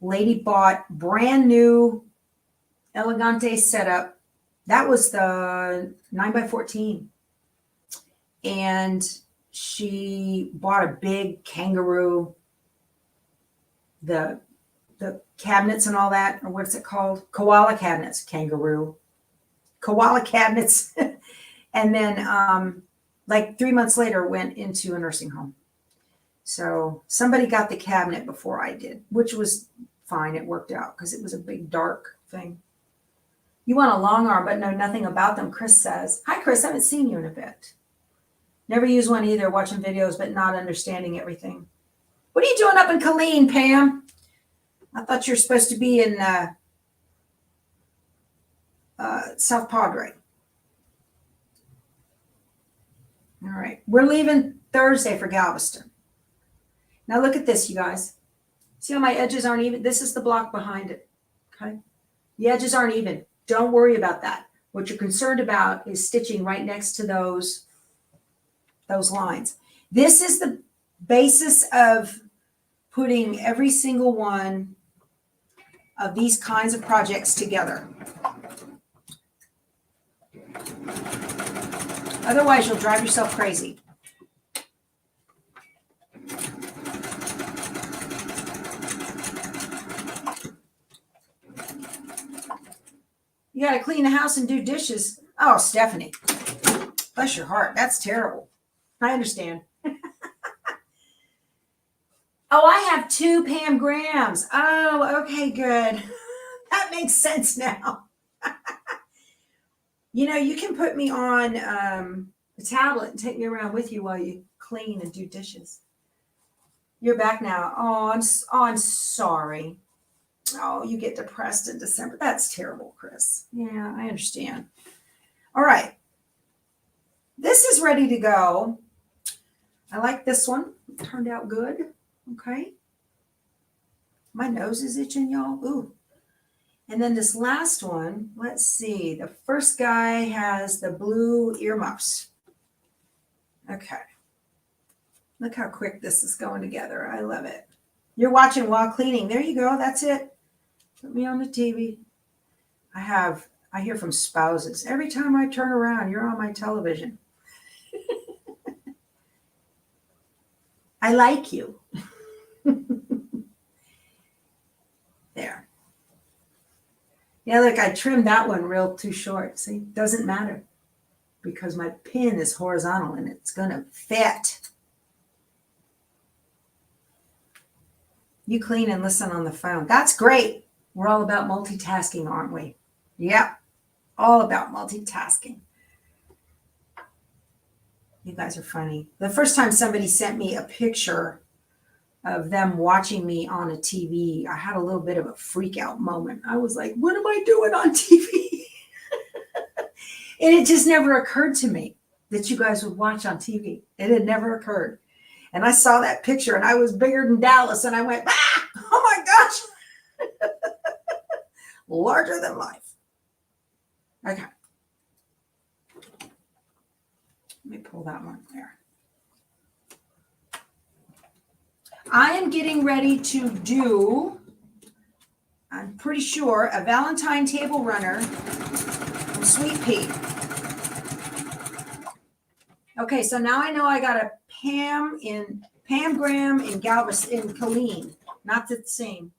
Lady bought brand new Elegante setup. That was the 9x14. And she bought a big kangaroo, the cabinets and all that, or what's it called? Koala cabinets, kangaroo. Koala cabinets. And then like 3 months later went into a nursing home. So somebody got the cabinet before I did, which was fine. It worked out because it was a big dark thing. You want a long arm, but know nothing about them, Chris says. Hi, Chris. I haven't seen you in a bit. Never use one either, watching videos, but not understanding everything. What are you doing up in Colleen, Pam? I thought you were supposed to be in South Padre. All right. We're leaving Thursday for Galveston. Now look at this, you guys. See how my edges aren't even? This is the block behind it. Okay. The edges aren't even. Don't worry about that. What you're concerned about is stitching right next to those lines. This is the basis of putting every single one of these kinds of projects together. Otherwise, you'll drive yourself crazy. You got to clean the house and do dishes. Oh, Stephanie. Bless your heart. That's terrible. I understand. Oh, I have 2 Pam Grahams. Oh, okay, good. That makes sense now. You know, you can put me on a tablet and take me around with you while you clean and do dishes. You're back now. Oh, I'm sorry. Oh, you get depressed in December. That's terrible, Chris. Yeah, I understand. All right. This is ready to go. I like this one. It turned out good. Okay. My nose is itching, y'all. Ooh. And then this last one, let's see. The first guy has the blue earmuffs. Okay. Look how quick this is going together. I love it. You're watching while cleaning. There you go. That's it. Put me on the TV. I hear from spouses. Every time I turn around, you're on my television. I like you. There. Yeah, look, I trimmed that one real too short. See, doesn't matter because my pin is horizontal and it's going to fit. You clean and listen on the phone. That's great. We're all about multitasking, aren't we? Yep. All about multitasking. You guys are funny. The first time somebody sent me a picture of them watching me on a TV, I had a little bit of a freak out moment. I was like, what am I doing on TV? And it just never occurred to me that you guys would watch on TV. It had never occurred. And I saw that picture and I was bigger than Dallas and I went, ah, oh my gosh. Larger than life. Okay. Let me pull that one there. I am getting ready to do, I'm pretty sure, a Valentine table runner from Sweet Pea. Okay, so now I know I got a Pam Graham in Galveston, in Colleen. Not the same.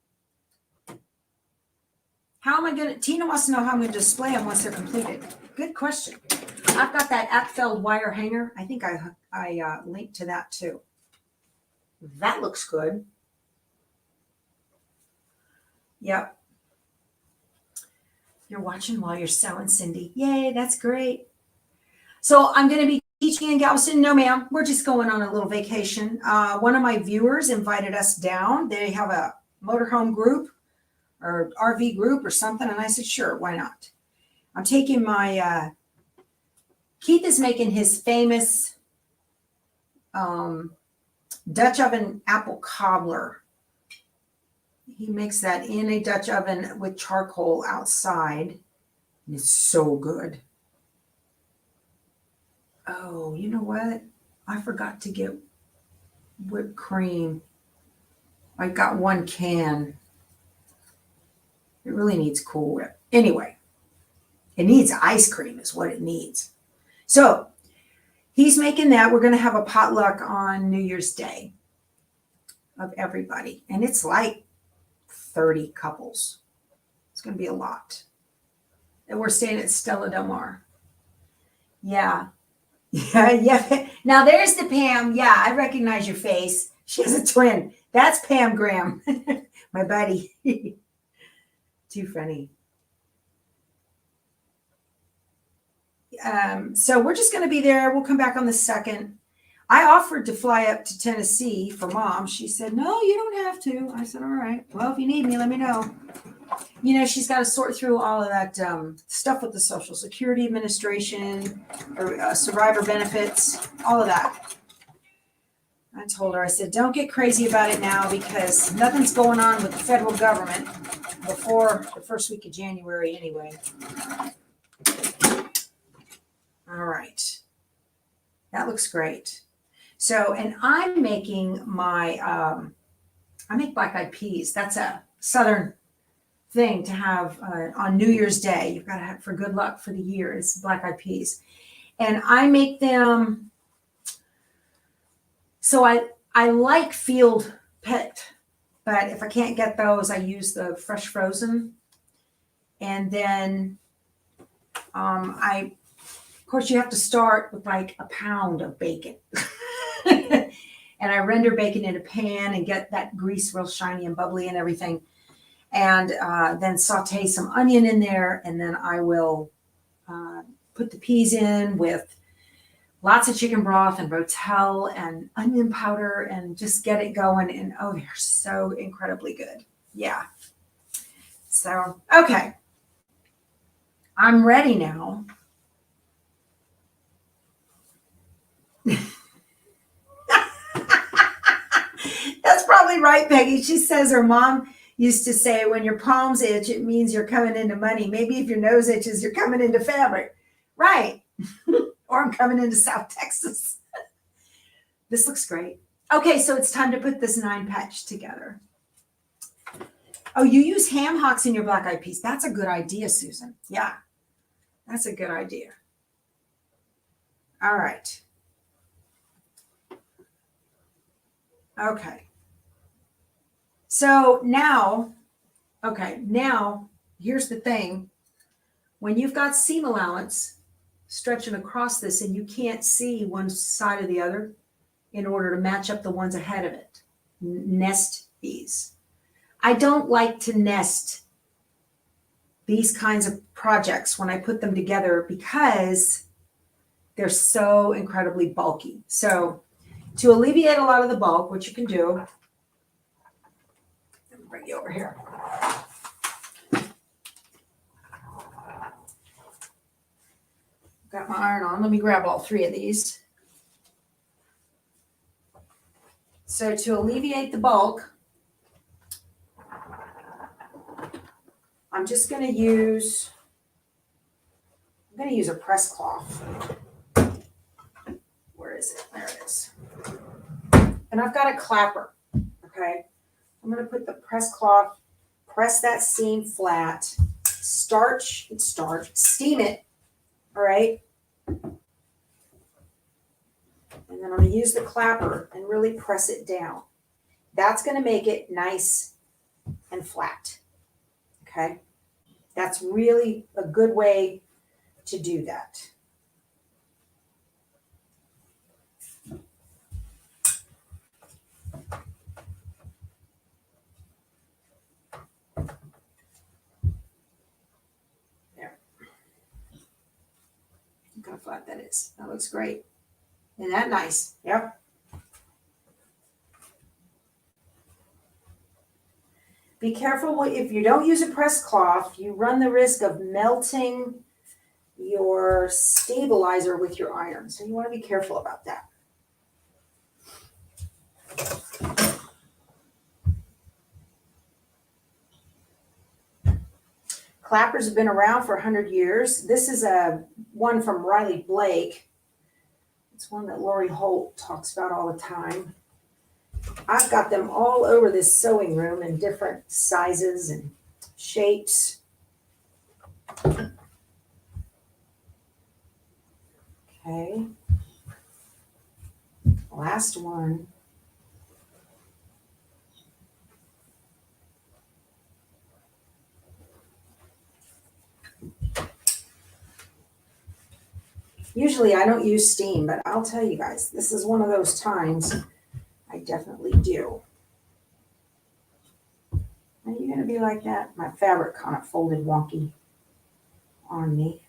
How am I going to, Tina wants to know how I'm going to display them once they're completed. Good question. I've got that Apfel wire hanger. I think I linked to that too. That looks good. Yep. You're watching while you're sewing, Cindy. Yay, that's great. So I'm going to be teaching in Galveston. No, ma'am. We're just going on a little vacation. One of my viewers invited us down. They have a motorhome group or RV group or something. And I said, sure, why not? I'm taking my, Keith is making his famous Dutch oven apple cobbler. He makes that in a Dutch oven with charcoal outside. And it's so good. Oh, you know what? I forgot to get whipped cream. I got 1 can. It really needs Cool Whip. Anyway, it needs ice cream is what it needs. So he's making that. We're going to have a potluck on New Year's Day of everybody. And it's like 30 couples. It's going to be a lot. And we're staying at Stella Del Mar. Yeah. Yeah. Now there's the Pam. Yeah, I recognize your face. She has a twin. That's Pam Graham. My buddy. Too funny. So we're just going to be there. We'll come back on the 2nd. I offered to fly up to Tennessee for Mom. She said, no, you don't have to. I said, all right. Well, if you need me, let me know. You know, she's got to sort through all of that stuff with the Social Security Administration or survivor benefits, all of that. I told her, I said, don't get crazy about it now because nothing's going on with the federal government before the first week of January anyway. All right. That looks great. So, and I'm making my, I make black-eyed peas. That's a Southern thing to have on New Year's Day. You've got to have for good luck for the year. It's black-eyed peas. And I make them, so I like field picked, but if I can't get those, I use the fresh frozen. And then I course, you have to start with like a pound of bacon. And I render bacon in a pan and get that grease real shiny and bubbly and everything. And then saute some onion in there. And then I will put the peas in with lots of chicken broth and rotel and onion powder and just get it going. And oh, they're so incredibly good. Yeah. So, okay. I'm ready now. That's probably right, Peggy. She says her mom used to say, when your palms itch, it means you're coming into money. Maybe if your nose itches, you're coming into fabric. Right. Or I'm coming into South Texas. This looks great. Okay, so it's time to put this 9-patch together. Oh, you use ham hocks in your black eyed peas. That's a good idea, Susan. Yeah, that's a good idea. All right. Okay. So now, here's the thing. When you've got seam allowance stretching across this and you can't see one side or the other in order to match up the ones ahead of it, nest these. I don't like to nest these kinds of projects when I put them together because they're so incredibly bulky. So to alleviate a lot of the bulk, what you can do, let me bring you over here. Got my iron on. Let me grab all 3 of these. So to alleviate the bulk, I'm just going to use, a press cloth. Where is it? There it is. And I've got a clapper, okay? I'm going to put the press cloth, press that seam flat, steam it, all right? And then I'm going to use the clapper and really press it down. That's going to make it nice and flat, okay? That's really a good way to do that. There. Look how flat that is. That looks great. Isn't that nice? Yep. Be careful if you don't use a press cloth, you run the risk of melting your stabilizer with your iron. So you want to be careful about that. Clappers have been around for 100 years. This is a one from Riley Blake. It's one that Lori Holt talks about all the time. I've got them all over this sewing room in different sizes and shapes. Okay. Last one. Usually I don't use steam, but I'll tell you guys, this is one of those times I definitely do. Are you going to be like that? My fabric kind of folded wonky on me.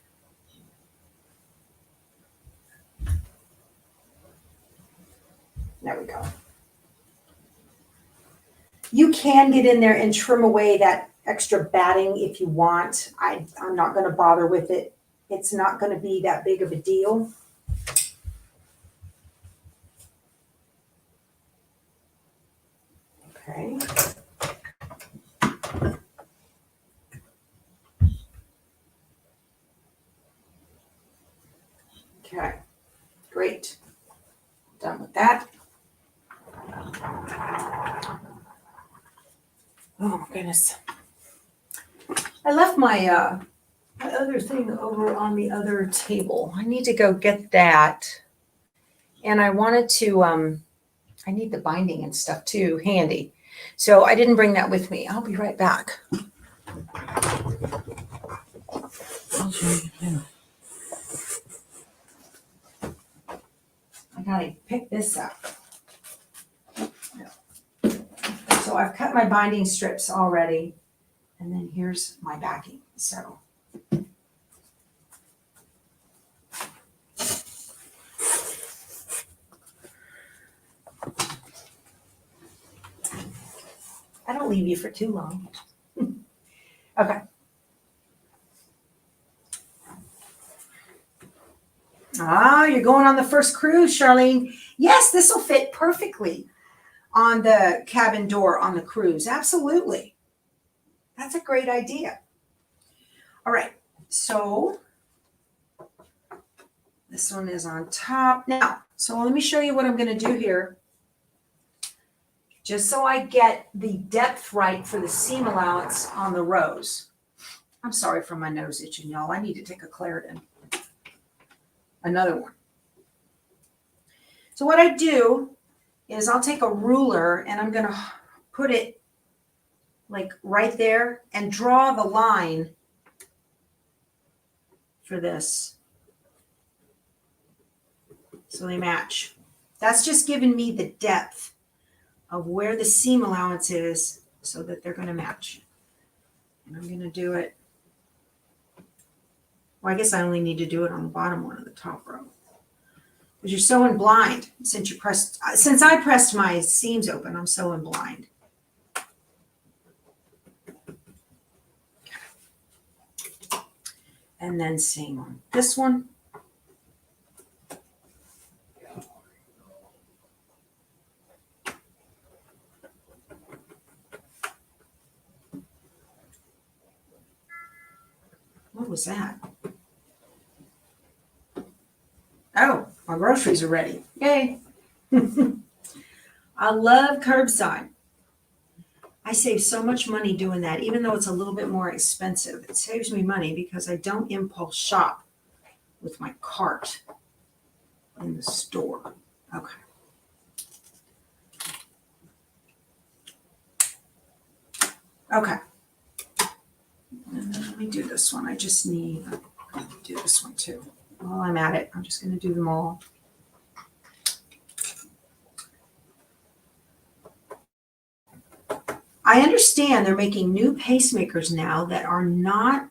There we go. You can get in there and trim away that extra batting if you want. I'm not going to bother with it. It's not going to be that big of a deal. Okay. Okay, great. Done with that. Oh my goodness. I left my other thing over on the other table. I need to go get that. And I wanted to, I need the binding and stuff too, handy. So I didn't bring that with me. I'll be right back. I'll show you. gotta pick this up. So I've cut my binding strips already, and then here's my backing. So I don't leave you for too long. Okay. Ah, you're going on the first cruise, Charlene. Yes, this will fit perfectly on the cabin door on the cruise. Absolutely. That's a great idea. All right, so this one is on top. Now, so let me show you what I'm going to do here. Just so I get the depth right for the seam allowance on the rows. I'm sorry for my nose itching, y'all. I need to take a Claritin. Another one. So what I do is I'll take a ruler and I'm going to put it like right there and draw the line for this so they match. That's just giving me the depth of where the seam allowance is so that they're going to match. And I'm going to do it. Well, I guess I only need to do it on the bottom one of the top row. Because you're sewing blind since I pressed my seams open, I'm sewing blind. And then same on this one. What was that? Oh, my groceries are ready. Yay. I love curbside. I save so much money doing that, even though it's a little bit more expensive. It saves me money because I don't impulse shop with my cart in the store. Okay. Okay. And then let me do this one. I just need to do this one too. While I'm at it, I'm just going to do them all. I understand they're making new pacemakers now that are not,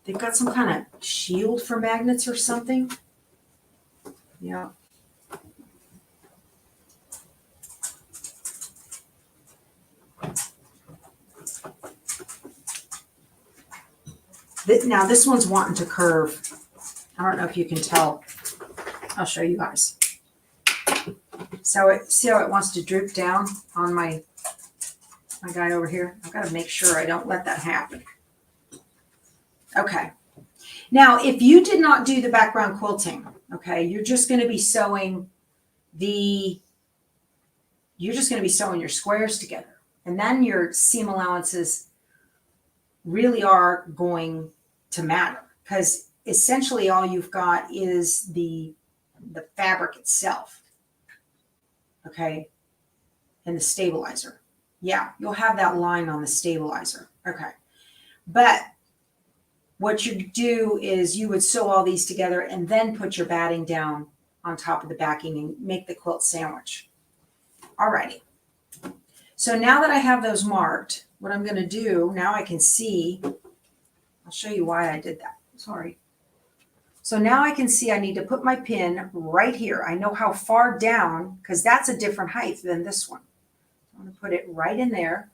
they've got some kind of shield for magnets or something. Yeah. Now this one's wanting to curve. I don't know if you can tell. I'll show you guys. So see how it wants to droop down on my guy over here? I've got to make sure I don't let that happen. Okay. Now, if you did not do the background quilting, okay, you're just going to be sewing your squares together. And then your seam allowances really are going to matter because essentially all you've got is the fabric itself. Okay. And the stabilizer. Yeah, you'll have that line on the stabilizer. Okay. But what you do is you would sew all these together and then put your batting down on top of the backing and make the quilt sandwich. Alrighty. So now that I have those marked, what I'm going to do, now I can see, I'll show you why I did that. Sorry. So now I can see I need to put my pin right here. I know how far down, because that's a different height than this one. I'm going to put it right in there,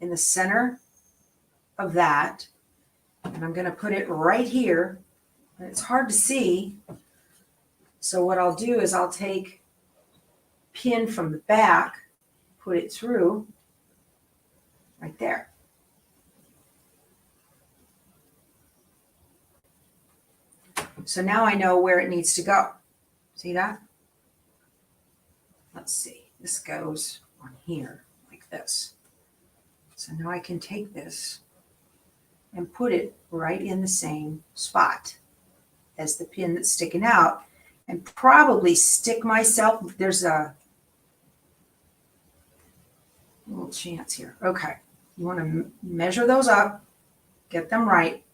in the center of that. And I'm going to put it right here. And it's hard to see. So what I'll do is I'll take pin from the back, put it through right there. So now I know where it needs to go. See that? Let's see. This goes on here like this. So now I can take this and put it right in the same spot as the pin that's sticking out and probably stick myself. There's a little chance here. Okay. You want to measure those up, get them right.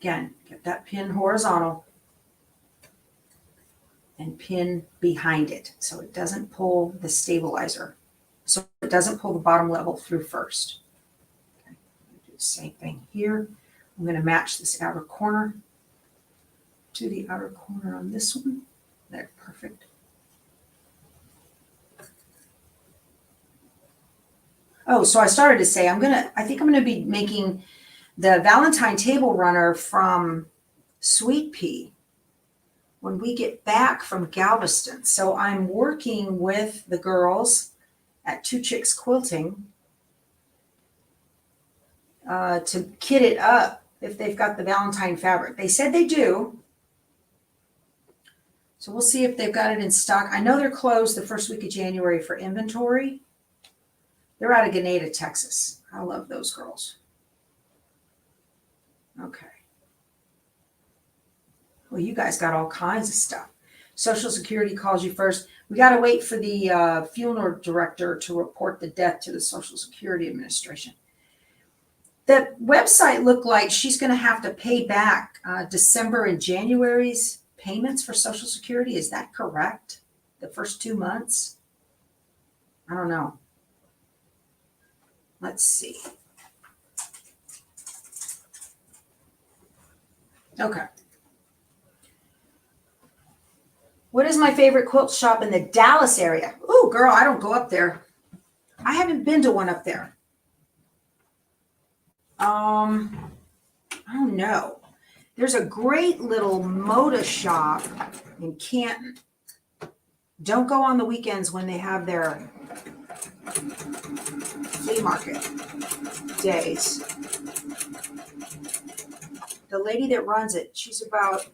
Again, get that pin horizontal and pin behind it so it doesn't pull the stabilizer. So it doesn't pull the bottom level through first. Okay. Do the same thing here. I'm going to match this outer corner to the outer corner on this one. There, perfect. Oh, so I started to say I think I'm gonna be making the Valentine table runner from Sweet Pea when we get back from Galveston. So I'm working with the girls at Two Chicks Quilting to kit it up if they've got the Valentine fabric. They said they do. So we'll see if they've got it in stock. I know they're closed the first week of January for inventory. They're out of Grenada, Texas. I love those girls. Okay. Well, you guys got all kinds of stuff. Social Security calls you first. We got to wait for the funeral director to report the death to the Social Security Administration. The website looked like she's going to have to pay back December and January's payments for Social Security. Is that correct? The first 2 months? I don't know. Let's see. Okay. What is my favorite quilt shop in the Dallas area? Ooh, girl, I don't go up there. I haven't been to one up there. I don't know. There's a great little Moda shop in Canton. Don't go on the weekends when they have their flea market days. The lady that runs it, she's about,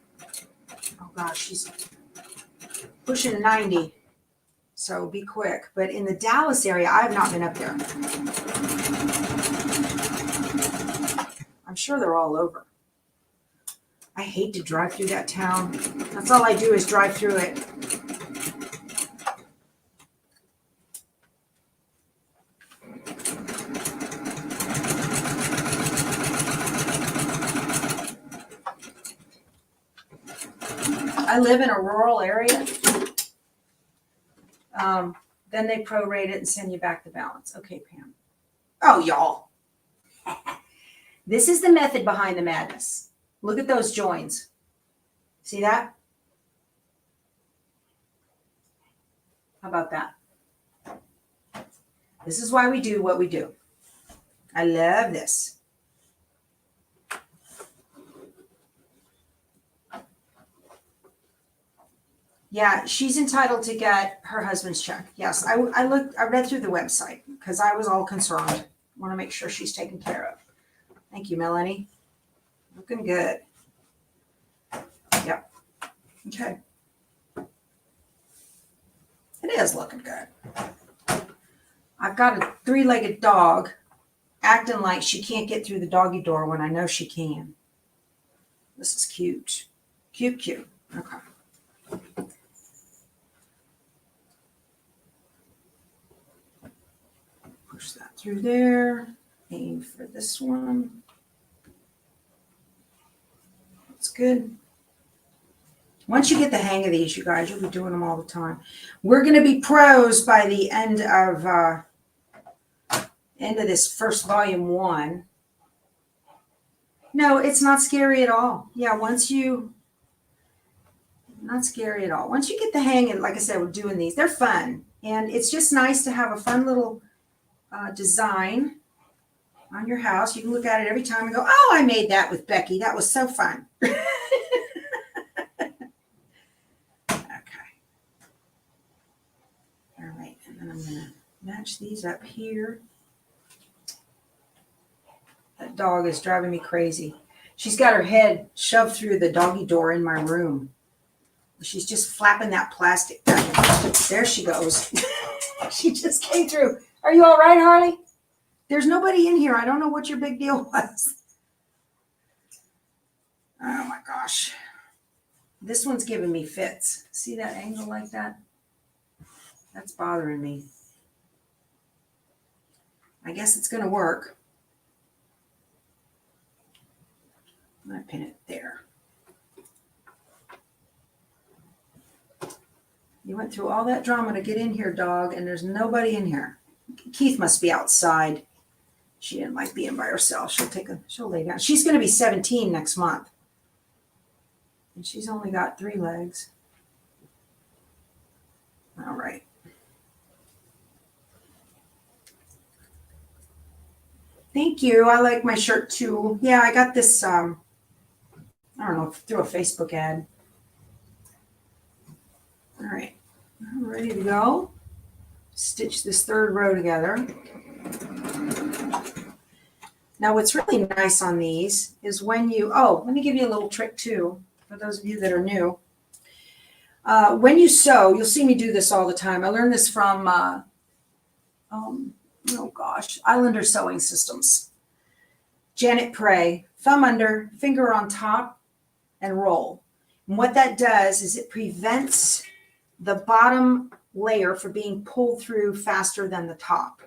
oh gosh, she's pushing 90. So be quick. But in the Dallas area, I have not been up there. I'm sure they're all over. I hate to drive through that town. That's all I do is drive through it. I live in a rural area. Then they prorate it and send you back the balance. Okay, Pam. Oh, y'all. This is the method behind the madness. Look at those joins. See that? How about that? This is why we do what we do. I love this. Yeah, she's entitled to get her husband's check. Yes, I read through the website because I was all concerned. I want to make sure she's taken care of. Thank you, Melanie. Looking good. Yep. Okay. It is looking good. I've got a 3-legged dog acting like she can't get through the doggy door when I know she can. This is cute. Cute, cute. Okay. Push that through there. Aim for this one. That's good. Once you get the hang of these, you guys, you'll be doing them all the time. We're going to be pros by the end of this first volume 1. No, it's not scary at all. Yeah, not scary at all. Once you get the hang of, like I said, we're doing these. They're fun. And it's just nice to have a fun little design on your house. You can look at it every time and go, oh, I made that with Becky. That was so fun. Okay. All right. And then I'm going to match these up here. That dog is driving me crazy. She's got her head shoved through the doggy door in my room. She's just flapping that plastic back. There she goes. She just came through. Are you all right, Harley? There's nobody in here. I don't know what your big deal was. Oh my gosh. This one's giving me fits. See that angle like that? That's bothering me. I guess it's going to work. I'm going to pin it there. You went through all that drama to get in here, dog, and there's nobody in here. Keith must be outside. She didn't like being by herself. She'll lay down. She's going to be 17 next month. And she's only got 3 legs. All right. Thank you. I like my shirt too. Yeah, I got this, I don't know, through a Facebook ad. All right. I'm ready to go. Stitch this 3rd row together. Now, what's really nice on these is when you, let me give you a little trick too, for those of you that are new. When you sew, you'll see me do this all the time. I learned this from, Islander Sewing Systems. Janet Prey, thumb under, finger on top, and roll. And what that does is it prevents the bottom layer from being pulled through faster than the top.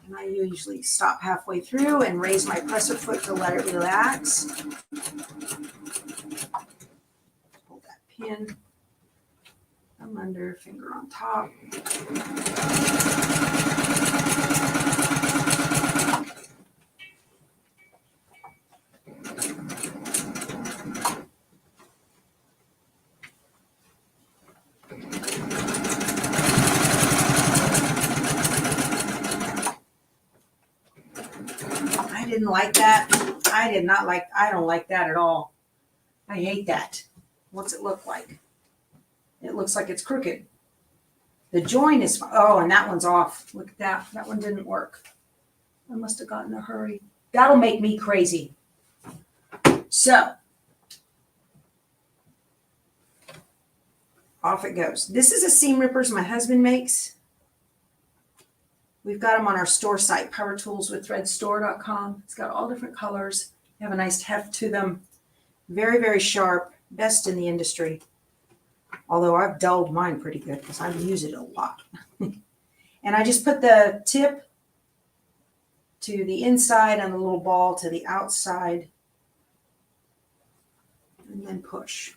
And I usually stop halfway through and raise my presser foot to let it relax. Hold that pin. Thumb under, finger on top. I didn't like that. I don't like that at all. I hate that. What's it look like? It looks like it's crooked. The join is, and that one's off. Look at that. That one didn't work. I must have gotten in a hurry. That'll make me crazy. So, off it goes. This is a seam rippers my husband makes. We've got them on our store site, powertoolswiththreadstore.com. It's got all different colors. They have a nice heft to them. Very, very sharp. Best in the industry. Although I've dulled mine pretty good because I use it a lot. And I just put the tip to the inside and the little ball to the outside. And then push.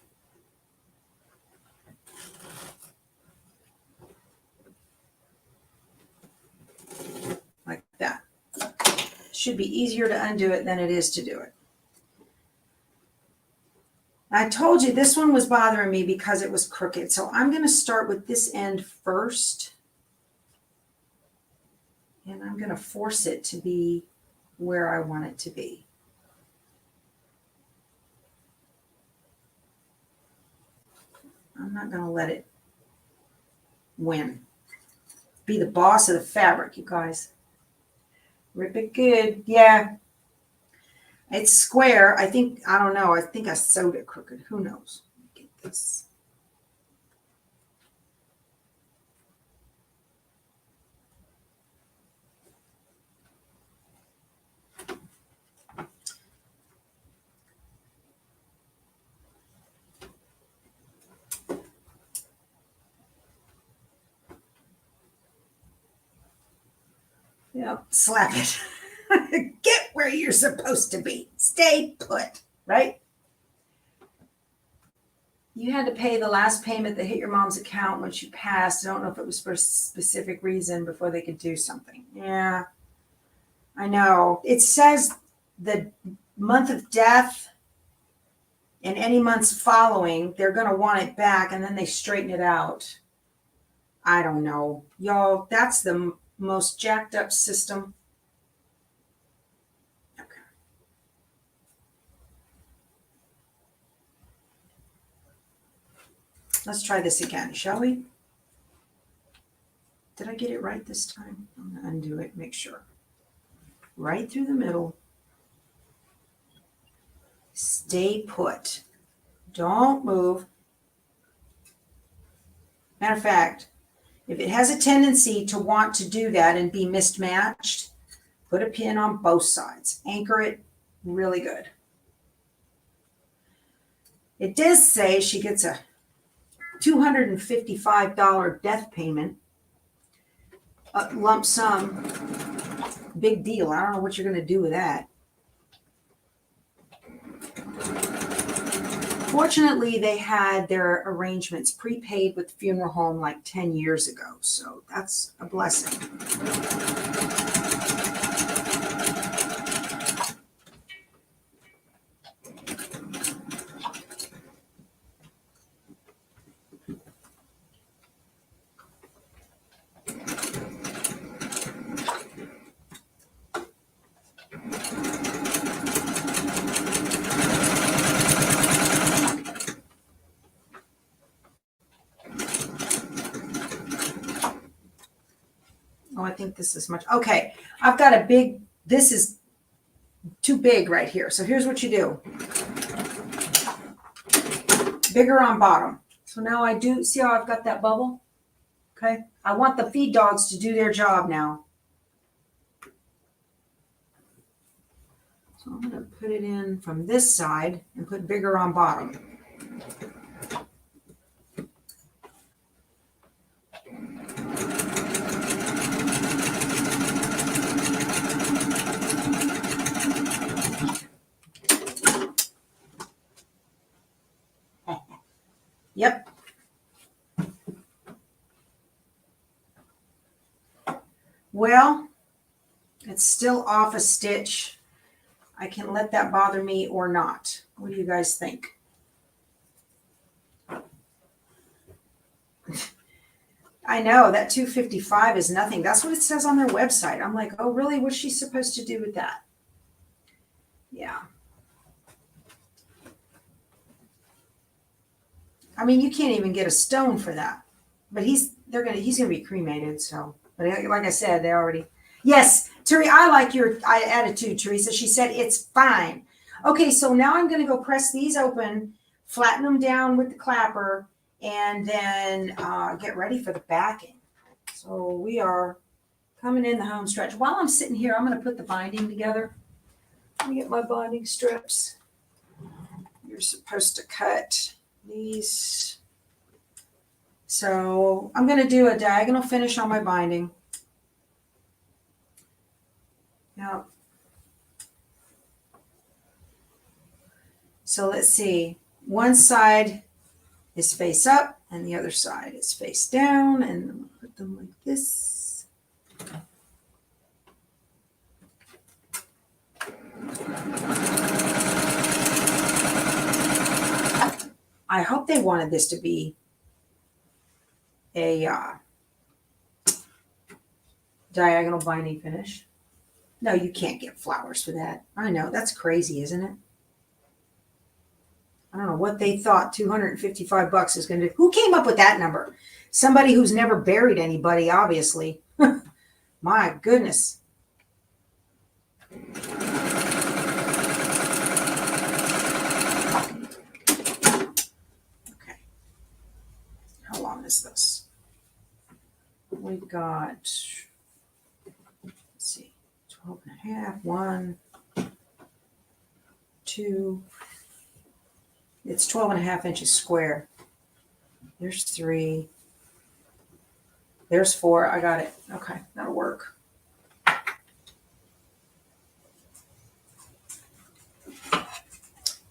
Like that. Should be easier to undo it than it is to do it. I told you this one was bothering me because it was crooked. So I'm going to start with this end first. And I'm going to force it to be where I want it to be. I'm not going to let it win. Be the boss of the fabric, you guys. Rip it good. Yeah. It's square. I don't know. I think I sewed it crooked. Who knows? Get this. Yeah, slap it. Get where you're supposed to be. Stay put, right? You had to pay the last payment that hit your mom's account when she passed. I don't know if it was for a specific reason before they could do something. Yeah, I know. It says the month of death and any months following, they're going to want it back, and then they straighten it out. I don't know. Y'all, that's the most jacked up system. Let's try this again, shall we? Did I get it right this time? I'm going to undo it, make sure. Right through the middle. Stay put. Don't move. Matter of fact, if it has a tendency to want to do that and be mismatched, put a pin on both sides. Anchor it really good. It does say she gets a $255 death payment, lump sum, Big deal. I don't know what you're going to do with that. Fortunately, they had their arrangements prepaid with the funeral home like 10 years ago. So that's a blessing. Oh, I think this is much. Okay, I've got a big, this is too big right here. So here's what you do. Bigger on bottom. So now I do, see how I've got that bubble? Okay, I want the feed dogs to do their job now. So I'm going to put it in from this side and put bigger on bottom. Yep. Well, it's still off a stitch. I can let that bother me or not. What do you guys think? I know that 255 is nothing. That's what it says on their website. I'm like, oh, really? What's she supposed to do with that? Yeah. I mean, you can't even get a stone for that. But he's gonna be cremated. So, but like I said, they already. Yes, Terry, I like your attitude, Teresa. She said it's fine. Okay, so now I'm gonna go press these open, flatten them down with the clapper, and then get ready for the backing. So we are coming in the home stretch. While I'm sitting here, I'm gonna put the binding together. Let me get my binding strips. You're supposed to cut these. So I'm going to do a diagonal finish on my binding. Now, so let's see. One side is face up and the other side is face down, and I'm going to put them like this. I hope they wanted this to be a diagonal binding finish. No, you can't get flowers for that. I know, that's crazy, isn't it? I don't know what they thought $255 is going to do. Who came up with that number? Somebody who's never buried anybody, obviously. My goodness. Okay. How long is this? We've got, let's see, 12 and a half, 1, 2. It's 12 and a half inches square. There's 3. There's 4. I got it. Okay, that'll work.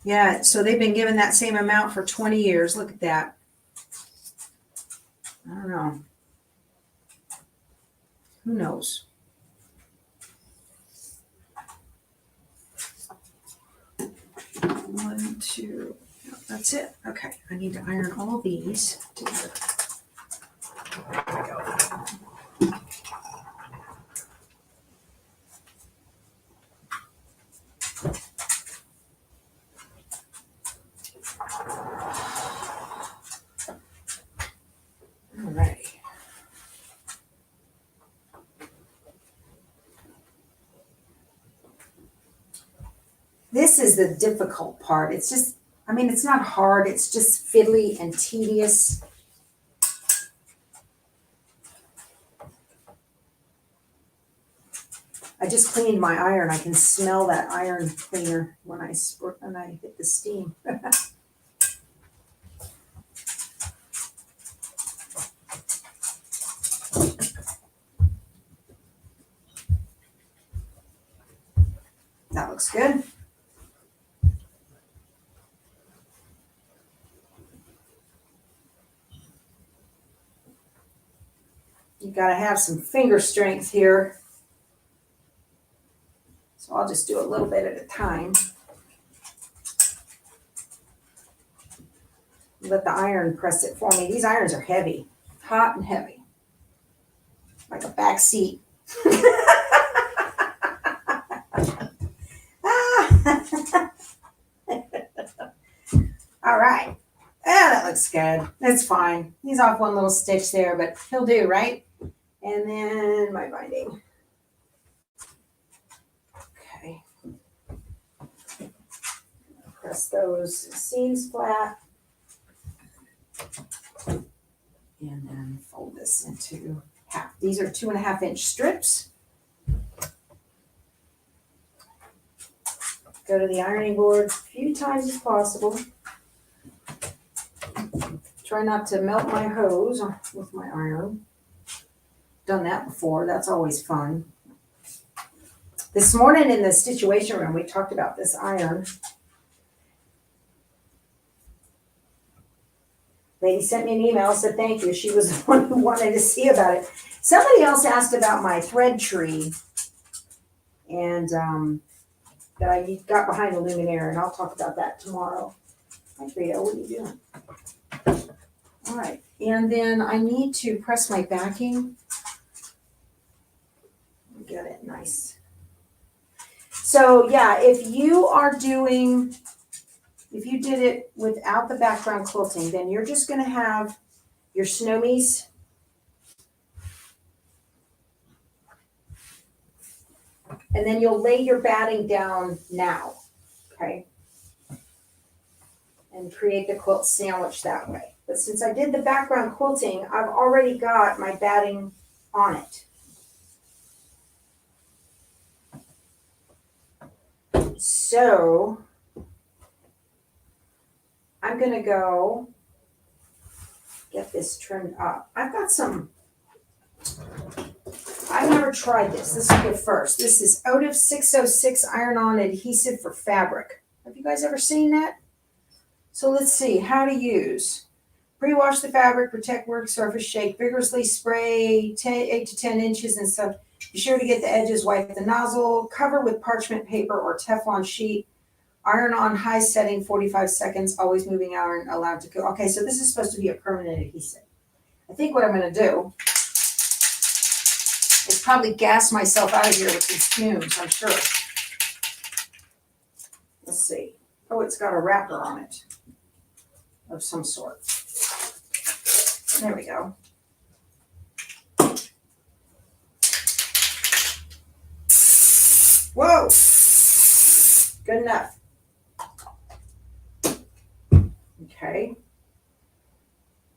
Yeah, so they've been given that same amount for 20 years. Look at that. I don't know. Who knows? One, two. No, that's it. Okay, I need to iron all these together. There we go. All right. This is the difficult part. It's just, I mean, it's not hard. It's just fiddly and tedious. I just cleaned my iron. I can smell that iron cleaner when I hit the steam. looks good. You gotta have some finger strength here. So I'll just do a little bit at a time. Let the iron press it for me. These irons are heavy, hot and heavy, like a back seat. All right. That looks good. That's fine. He's off one little stitch there, but he'll do, right? And then my binding. Okay. Press those seams flat. And then fold this into half. These are 2.5 inch strips. Go to the ironing board a few times as possible. Try not to melt my hose with my iron. Done that before. That's always fun. This morning in the situation room, we talked about this iron. Lady sent me an email, said thank you. She was the one who wanted to see about it. Somebody else asked about my thread tree and that I got behind the luminaire, and I'll talk about that tomorrow. Hi, Frida, what are you doing? All right, and then I need to press my backing. Get it nice. So yeah, if you did it without the background quilting, then you're just going to have your snowmies. And then you'll lay your batting down now, okay? And create the quilt sandwich that way. But since I did the background quilting, I've already got my batting on it. So I'm going to go get this trimmed up. I've never tried this. This will be the first. This is Otive 606 iron-on adhesive for fabric. Have you guys ever seen that? So let's see how to use. Pre-wash the fabric, protect work surface, shake vigorously, spray 8 to 10 inches and stuff. Be sure to get the edges, wipe the nozzle, cover with parchment paper or Teflon sheet. Iron on high setting, 45 seconds, always moving iron, allowed to go. Okay, so this is supposed to be a permanent adhesive. I think what I'm going to do is probably gas myself out of here with these fumes, I'm sure. Let's see. Oh, it's got a wrapper on it of some sort. There we go. Whoa! Good enough. Okay.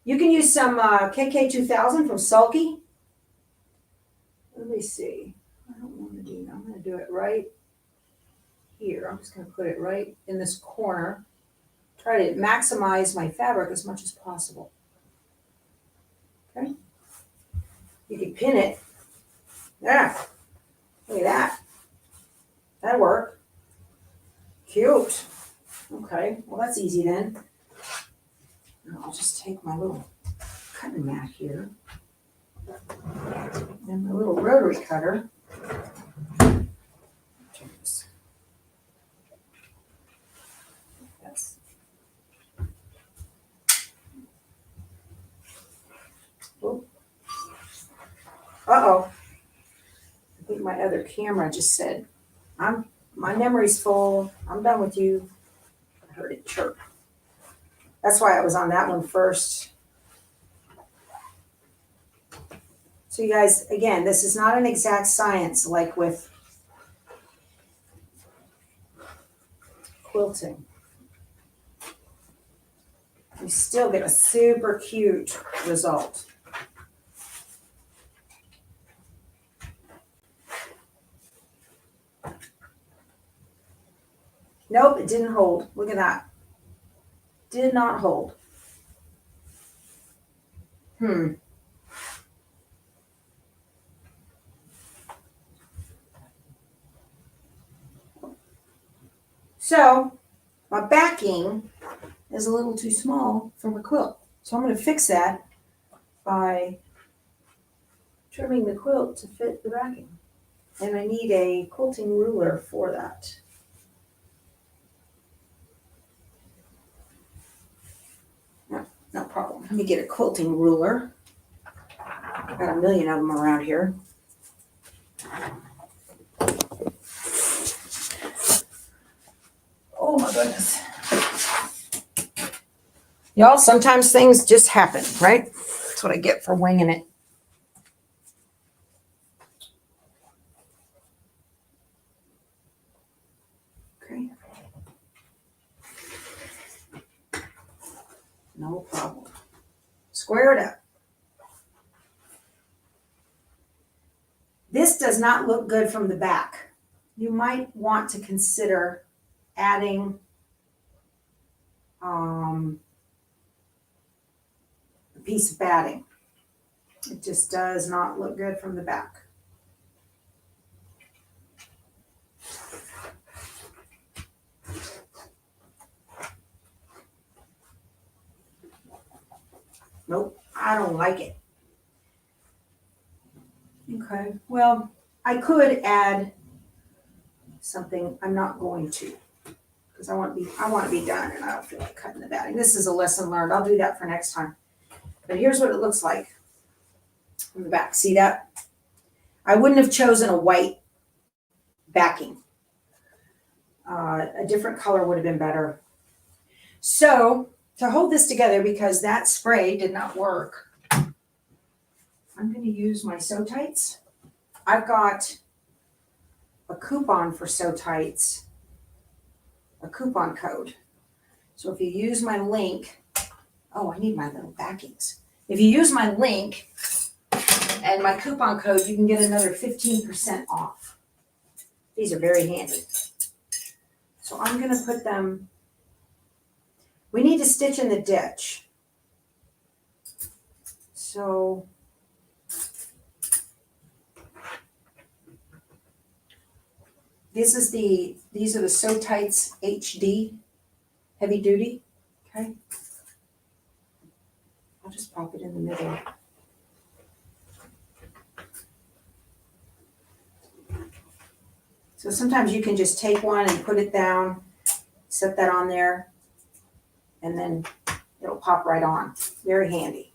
You can use some KK2000 from Sulky. Let me see. I don't want to do that. I'm going to do it right here. I'm just going to put it right in this corner. Try to maximize my fabric as much as possible. Okay. You can pin it. Yeah. Look at that. That'll work. Cute. Okay. Well, that's easy then. I'll just take my little cutting mat here and my little rotary cutter. Yes. Oh. Uh-oh. I think my other camera just said, my memory's full. I'm done with you. I heard it chirp. That's why I was on that one first. So you guys, again, this is not an exact science like with quilting. You still get a super cute result. Nope, it didn't hold. Look at that. Did not hold. So my backing is a little too small for my quilt. So I'm going to fix that by trimming the quilt to fit the backing. And I need a quilting ruler for that. No problem. Let me get a quilting ruler. I've got a million of them around here. Oh my goodness. Y'all, sometimes things just happen, right? That's what I get for winging it. Okay. No problem. Square it up. This does not look good from the back. You might want to consider adding a piece of batting. It just does not look good from the back. Nope, I don't like it. Okay, well, I could add something. I'm not going to, because I want to be done, and I don't feel like cutting the batting. This is a lesson learned. I'll do that for next time. But here's what it looks like from the back. See that? I wouldn't have chosen a white backing. A different color would have been better. So to hold this together, because that spray did not work, I'm going to use my Sew Tights. I've got a coupon for Sew Tights, a coupon code. So if you use my link, oh, I need my little backings. If you use my link and my coupon code, you can get another 15% off. These are very handy. So I'm going to put them, we need to stitch in the ditch. So these are the Sew Tights HD, heavy duty, okay? I'll just pop it in the middle. So sometimes you can just take one and put it down, set that on there, and then it'll pop right on. Very handy.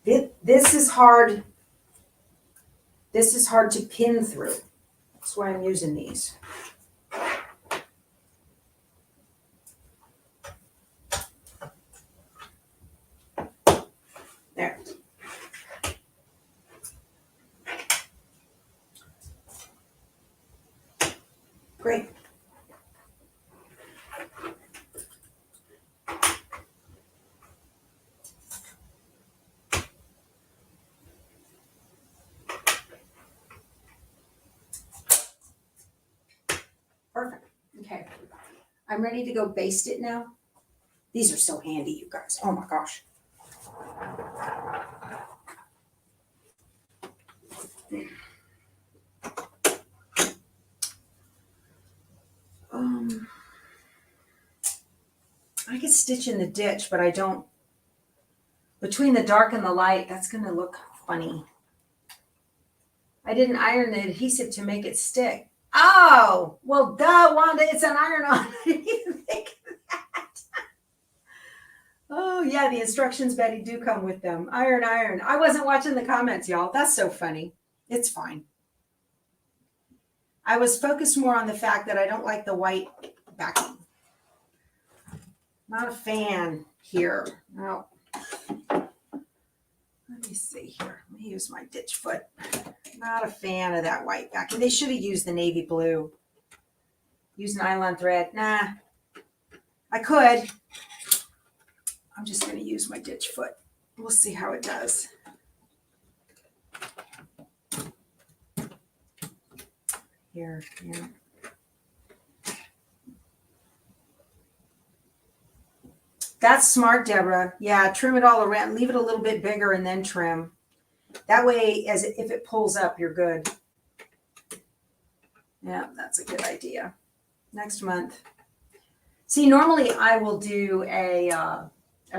This is hard. This is hard to pin through. That's why I'm using these. There. Great. Perfect. Okay. I'm ready to go baste it now. These are so handy, you guys. Oh my gosh. I could stitch in the ditch, but I don't. Between the dark and the light, that's going to look funny. I didn't iron the adhesive to make it stick. Oh, well, duh, Wanda, it's an iron-on. I didn't even think of that. Oh, yeah, the instructions, Betty, do come with them. Iron, iron. I wasn't watching the comments, y'all. That's so funny. It's fine. I was focused more on the fact that I don't like the white backing. Not a fan here. No. Let me see here. Let me use my ditch foot. Not a fan of that white backing. They should have used the navy blue. Use nylon thread. Nah. I could. I'm just going to use my ditch foot. We'll see how it does. Here, here. That's smart, Deborah. Yeah, trim it all around. Leave it a little bit bigger and then trim. That way, if it pulls up, you're good. Yeah, that's a good idea. Next month. See, normally I will do a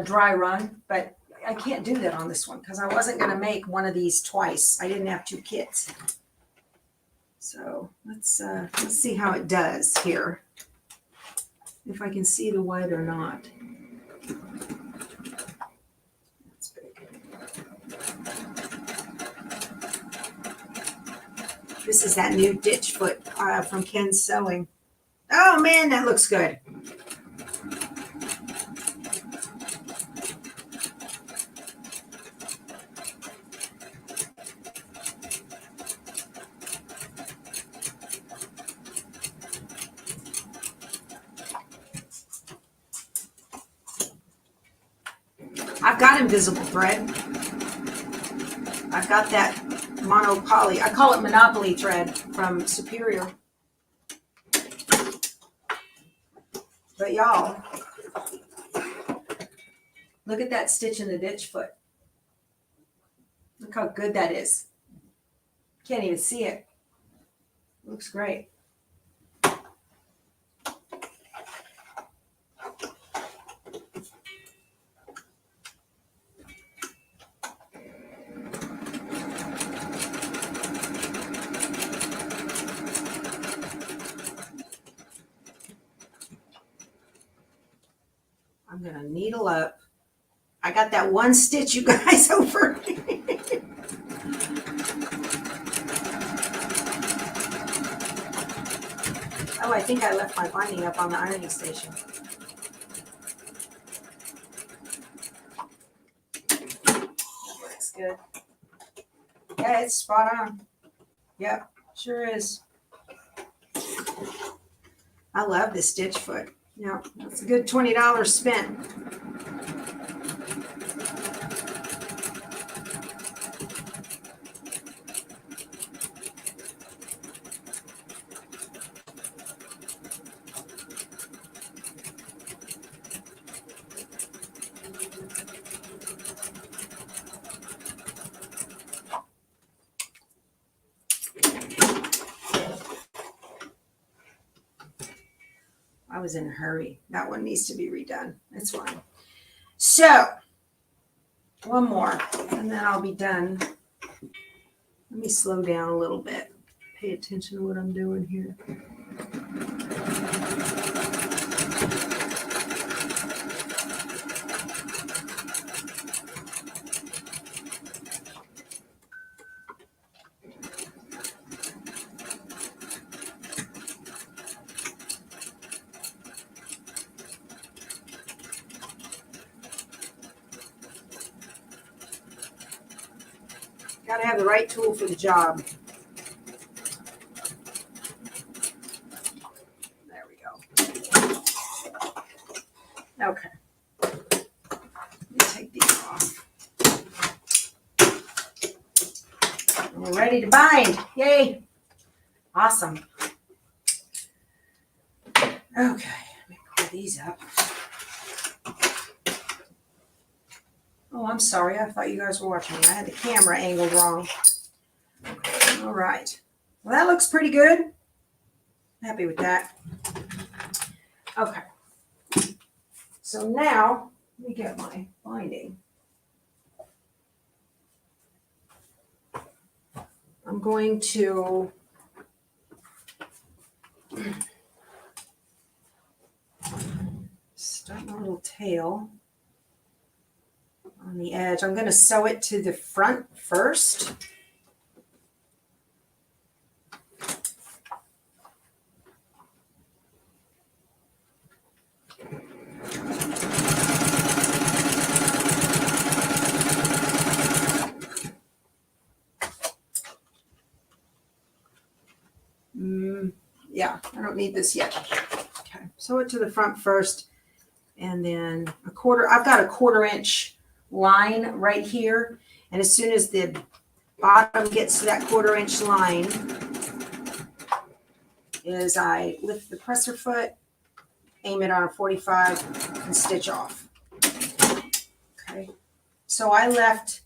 dry run, but I can't do that on this one because I wasn't going to make one of these twice. I didn't have 2 kits. So let's see how it does here. If I can see the white or not. That's big. This is that new ditch foot from Ken's Sewing. Oh man, that looks good. I've got invisible thread. I've got that monopoly. I call it Monopoly thread from Superior. But y'all, look at that stitch in the ditch foot. Look how good that is. Can't even see it. Looks great. I'm going to needle up. I got that one stitch, you guys, over. Oh, I think I left my binding up on the ironing station. That looks good. Yeah, it's spot on. Yep, sure is. I love this stitch foot. Yeah, that's a good $20 spent. I was in a hurry. That one needs to be redone. It's fine. So, one more, and then I'll be done. Let me slow down a little bit. Pay attention to what I'm doing here. Got to have the right tool for the job. There we go. Okay. Let me take these off. And we're ready to bind. Yay. Awesome. Okay. Let me pull these up. Oh, I'm sorry. I thought you guys were watching me. I had the camera angled wrong. All right. Well, that looks pretty good. Happy with that. Okay. So now, let me get my binding. I'm going to start my little tail on the edge. I'm going to sew it to the front first. Yeah, I don't need this yet. Okay, sew it to the front first, and then a quarter. I've got a 1/4 inch line right here, and as soon as the bottom gets to that 1/4 inch line, is I lift the presser foot, aim it on a 45, and stitch off. Okay, so I left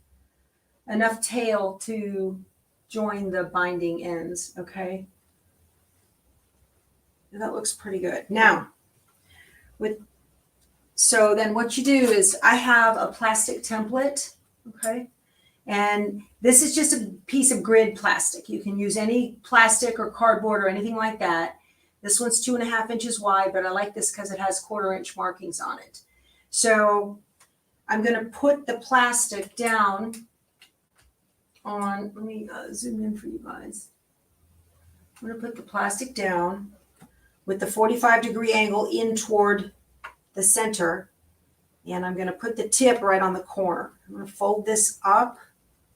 enough tail to join the binding ends. Okay. That looks pretty good. Now, so then what you do is I have a plastic template, okay? And this is just a piece of grid plastic. You can use any plastic or cardboard or anything like that. This one's 2.5 inches wide, but I like this because it has 1/4 inch markings on it. So I'm going to put the plastic down on, let me zoom in for you guys. I'm going to put the plastic down with the 45-degree angle in toward the center. And I'm going to put the tip right on the corner. I'm going to fold this up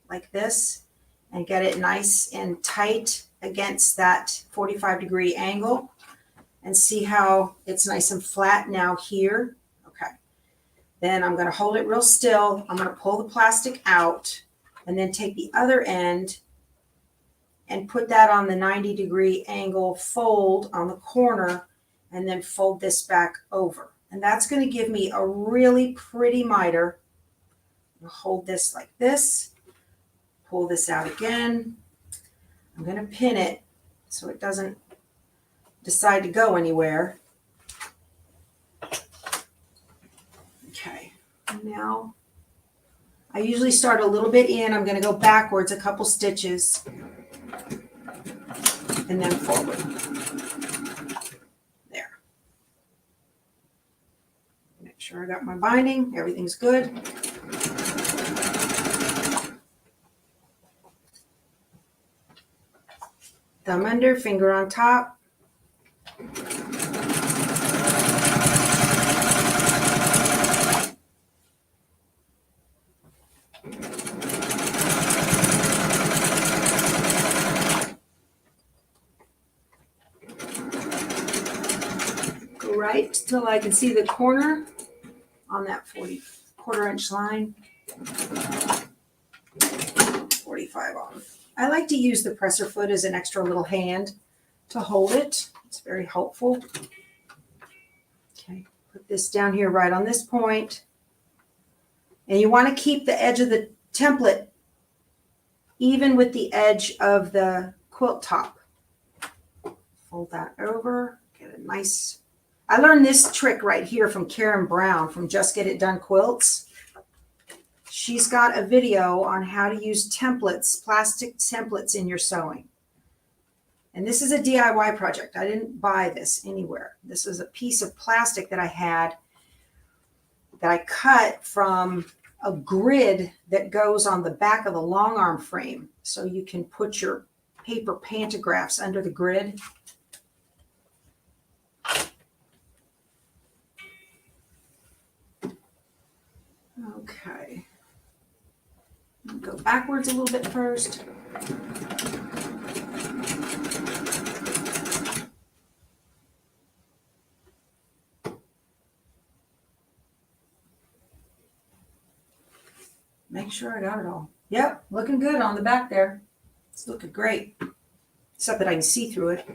like this and get it nice and tight against that 45-degree angle, and see how it's nice and flat now here. Okay. Then I'm going to hold it real still. I'm going to pull the plastic out and then take the other end and put that on the 90-degree angle fold on the corner, and then fold this back over. And that's going to give me a really pretty miter. I'm going to hold this like this, pull this out again. I'm going to pin it so it doesn't decide to go anywhere. Okay, now I usually start a little bit in. I'm going to go backwards a couple stitches and then forward. There. Make sure I got my binding. Everything's good. Thumb under, finger on top. Go right till I can see the corner on that 1/4 inch line. 45 on. I like to use the presser foot as an extra little hand to hold it. It's very helpful. Okay, put this down here right on this point. And you want to keep the edge of the template even with the edge of the quilt top. Fold that over, get a nice, I learned this trick right here from Karen Brown from Just Get It Done Quilts. She's got a video on how to use templates, plastic templates in your sewing. And this is a DIY project. I didn't buy this anywhere. This is a piece of plastic that I had that I cut from a grid that goes on the back of the long arm frame. So you can put your paper pantographs under the grid. Okay. Go backwards a little bit first. Make sure I got it all. Yep, looking good on the back there. It's looking great. Except that I can see through it.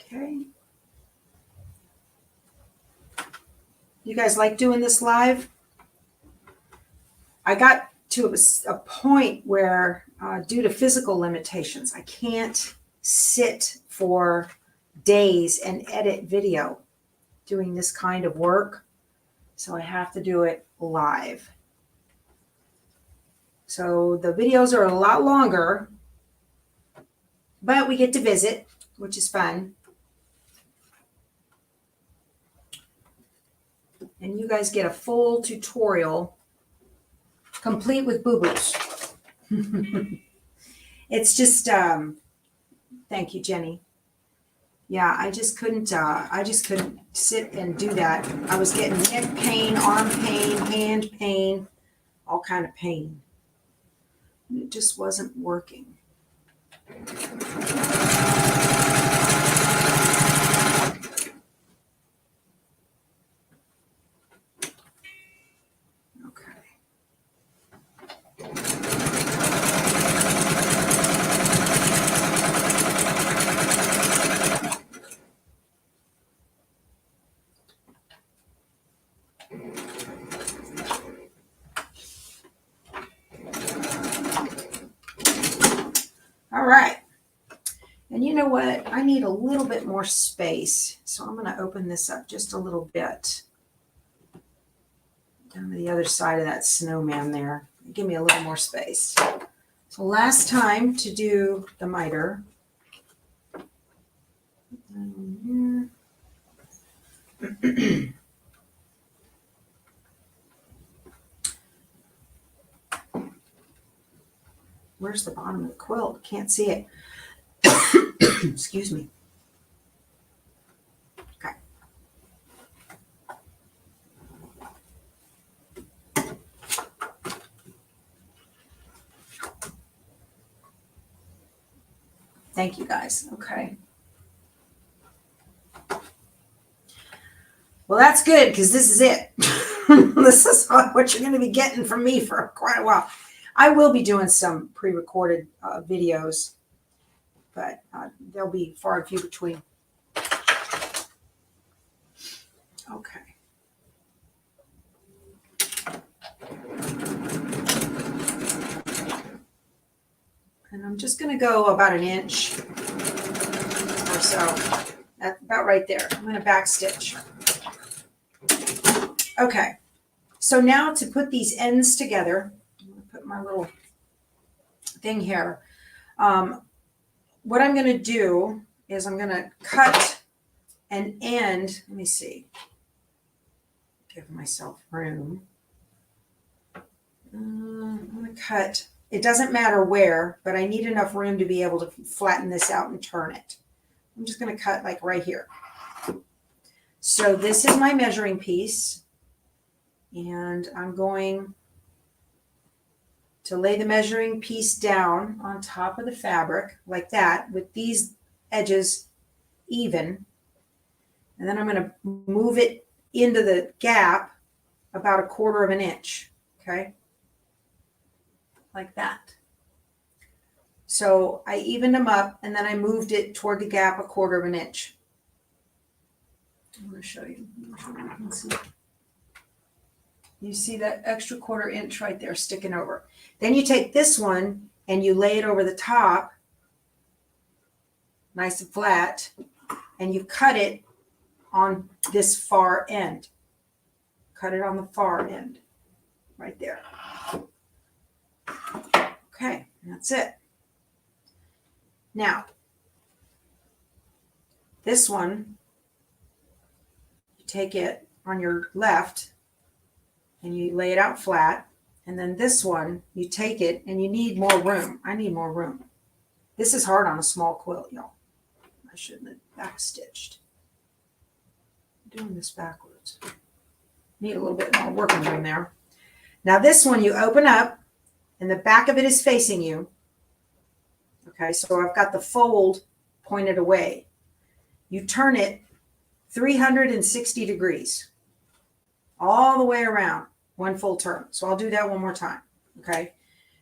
Okay. You guys like doing this live? I got to a point where, due to physical limitations, I can't sit for days and edit video doing this kind of work. So I have to do it live. So the videos are a lot longer, but we get to visit, which is fun. And you guys get a full tutorial complete with boo-boos. It's just, thank you, Jenny. Yeah, I just couldn't sit and do that. I was getting neck pain, arm pain, hand pain. all kind of pain. And it just wasn't working. All right. And you know what? I need a little bit more space. So I'm going to open this up just a little bit. Down to the other side of that snowman there. Give me a little more space. So last time to do the miter. Where's the bottom of the quilt? Can't see it. Excuse me. Okay. Thank you guys. Okay. Well, that's good because this is it. This is what you're going to be getting from me for quite a while. I will be doing some pre-recorded videos, but they'll be far and few between. Okay. And I'm just going to go about an inch or so. That's about right there. I'm going to back stitch. Okay. So now to put these ends together, I'm going to put my little thing here. What I'm going to do is I'm going to cut an end. Let me see. Give myself room. I'm going to cut. It doesn't matter where, but I need enough room to be able to flatten this out and turn it. I'm just going to cut like right here. So this is my measuring piece. And I'm going to lay the measuring piece down on top of the fabric like that with these edges even. And then I'm going to move it into the gap about 1/4 inch. Okay. Like that. So I evened them up and then I moved it toward the gap 1/4 inch. I'm going to show you. You see that extra 1/4 inch right there sticking over. Then you take this one and you lay it over the top, nice and flat, and you cut it on this far end. Cut it on the far end, right there. Okay, that's it. Now, this one, you take it on your left, and you lay it out flat. And then this one, you take it and you need more room. I need more room. This is hard on a small quilt, y'all. I shouldn't have back stitched. I'm doing this backwards. Need a little bit more working room there. Now this one you open up and the back of it is facing you. Okay, so I've got the fold pointed away. You turn it 360 degrees all the way around. One full turn. So I'll do that one more time. Okay.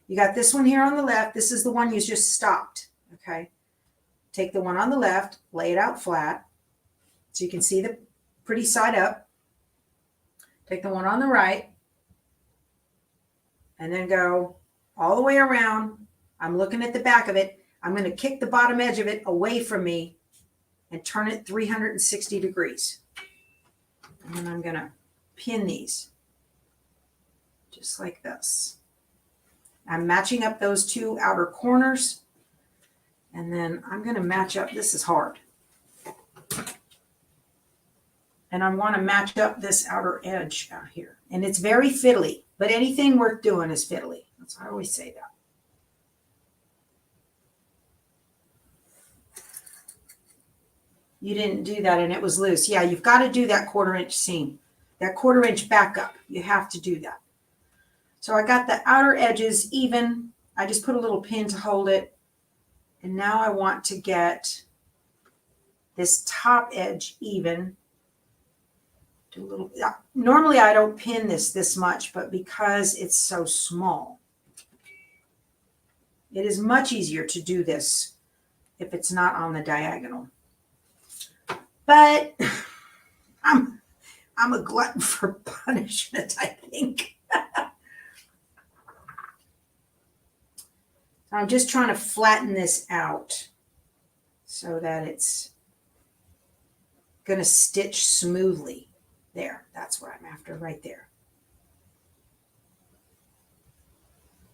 You got this one here on the left. This is the one you just stopped. Okay. Take the one on the left, lay it out flat so you can see the pretty side up. Take the one on the right and then go all the way around. I'm looking at the back of it. I'm going to kick the bottom edge of it away from me and turn it 360 degrees. And then I'm going to pin these. Just like this. I'm matching up those two outer corners. And then I'm going to match up. This is hard. And I want to match up this outer edge out here. And it's very fiddly. But anything worth doing is fiddly. That's I always say that. You didn't do that and it was loose. Yeah, you've got to do that 1/4 inch seam. That 1/4 inch back up. You have to do that. So I got the outer edges even. I just put a little pin to hold it. And now I want to get this top edge even. Do a little, normally I don't pin this much, but because it's so small, it is much easier to do this if it's not on the diagonal. But I'm a glutton for punishment, I think. I'm just trying to flatten this out so that it's going to stitch smoothly. There, that's what I'm after right there.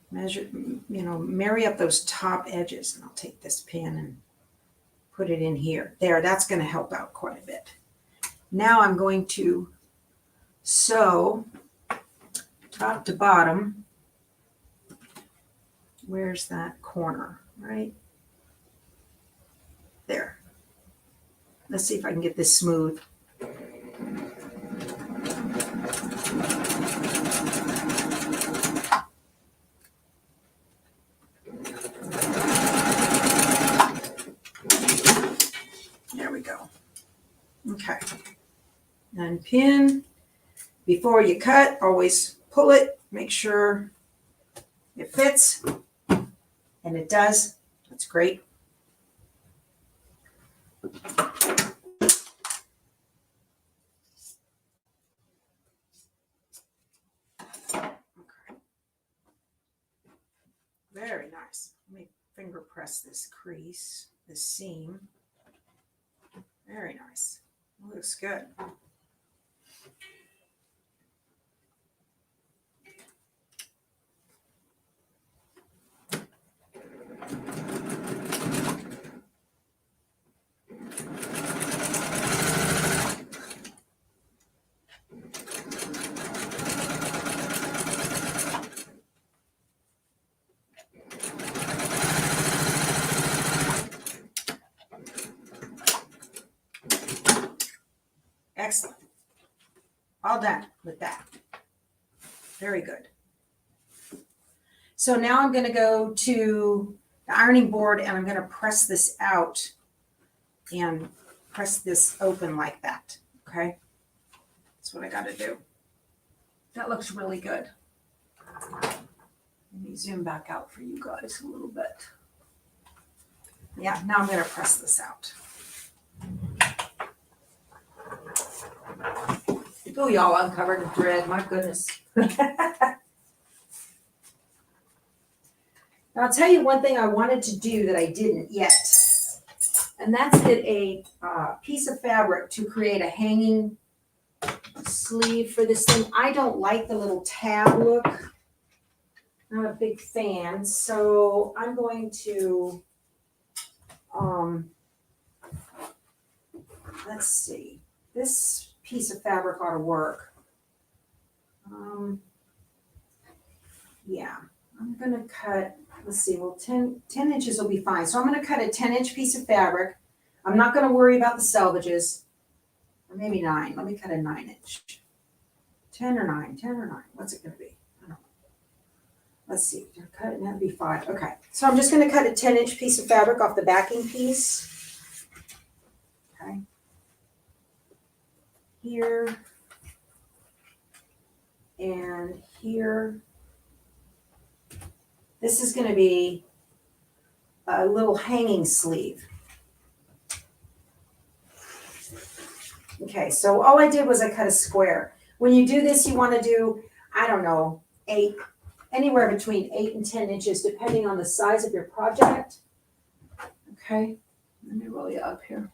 Measure, marry up those top edges, and I'll take this pin and put it in here. There, that's going to help out quite a bit. Now I'm going to sew top to bottom. Where's that corner? Right there. Let's see if I can get this smooth. There we go. Okay. And pin. Before you cut, always pull it. Make sure it fits. And it does. That's great. Okay. Very nice. Let me finger press this crease, this seam. Very nice. Looks good. Excellent. All done with that. Very good. So now I'm going to go to the ironing board and I'm going to press this out and press this open like that. Okay. That's what I got to do. That looks really good. Let me zoom back out for you guys a little bit. Yeah, now I'm going to press this out. Oh, y'all, I'm covered in thread. My goodness. Now, I'll tell you one thing I wanted to do that I didn't yet. And that's get a piece of fabric to create a hanging sleeve for this thing. I don't like the little tab look. Not a big fan. So I'm going to, let's see. This piece of fabric ought to work. Yeah, I'm going to cut, let's see, well, 10 inches will be fine. So I'm going to cut a 10-inch piece of fabric. I'm not going to worry about the selvages. Or maybe 9. Let me cut a 9-inch. 10 or 9, 10 or 9. What's it going to be? I don't know. Let's see. Cut it, that'd be 5. Okay. So I'm just going to cut a 10-inch piece of fabric off the backing piece. Okay. Here and here. This is going to be a little hanging sleeve. Okay, so all I did was I cut a square. When you do this, you want to do, I don't know, anywhere between 8 and 10 inches, depending on the size of your project. Okay, let me roll you up here.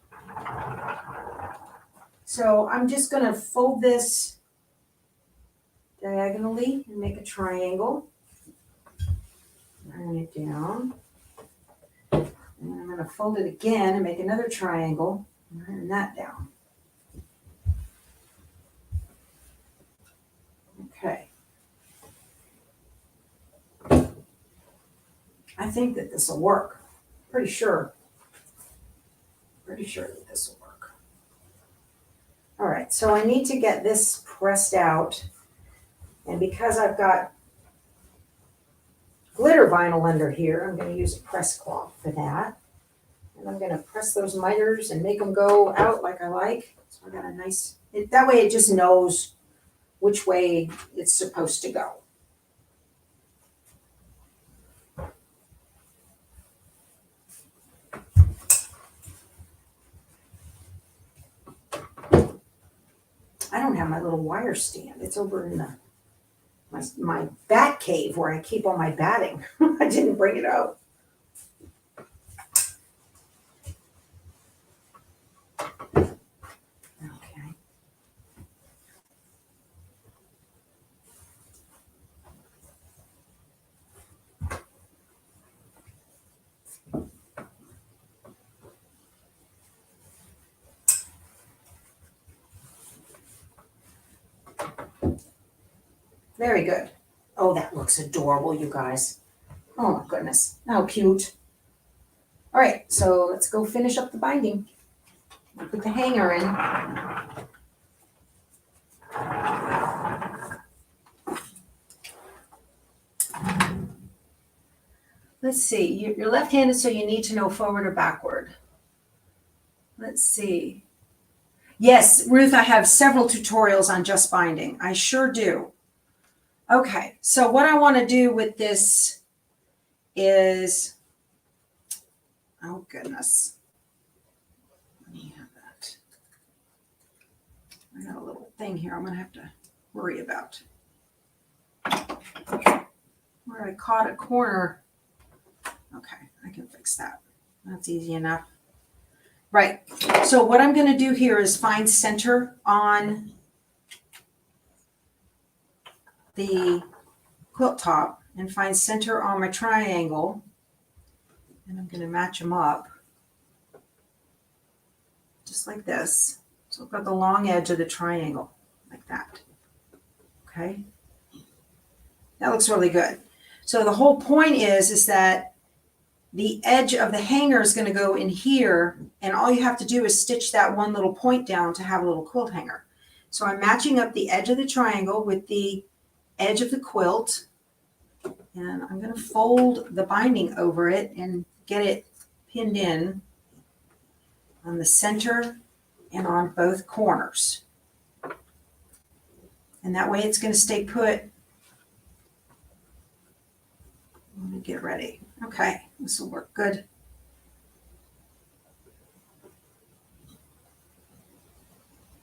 So I'm just going to fold this diagonally and make a triangle. Iron it down. And I'm going to fold it again and make another triangle. And iron that down. Okay. I think that this will work. Pretty sure. Pretty sure that this will work. All right, so I need to get this pressed out. And because I've got glitter vinyl under here. I'm going to use a press cloth for that. And I'm going to press those miters and make them go out like I like. So I got a nice, that way it just knows which way it's supposed to go. I don't have my little wire stand. It's over in my bat cave where I keep all my batting. I didn't bring it out. Okay. Very good. Oh, that looks adorable, you guys. Oh my goodness, how cute. All right, so let's go finish up the binding. I'll put the hanger in. Let's see, you're left-handed, so you need to know forward or backward. Let's see. Yes, Ruth, I have several tutorials on just binding. I sure do. Okay, so what I want to do with this is, oh goodness. Let me have that. I got a little thing here I'm going to have to worry about. Where I caught a corner. Okay, I can fix that. That's easy enough. Right, so what I'm going to do here is find center on the quilt top and find center on my triangle, and I'm going to match them up just like this. So I've got the long edge of the triangle like that. Okay, that looks really good. So the whole point is that the edge of the hanger is going to go in here, and all you have to do is stitch that one little point down to have a little quilt hanger. So I'm matching up the edge of the triangle with the edge of the quilt, and I'm going to fold the binding over it and get it pinned in on the center and on both corners. And that way it's going to stay put. Let me get ready. Okay, this will work good.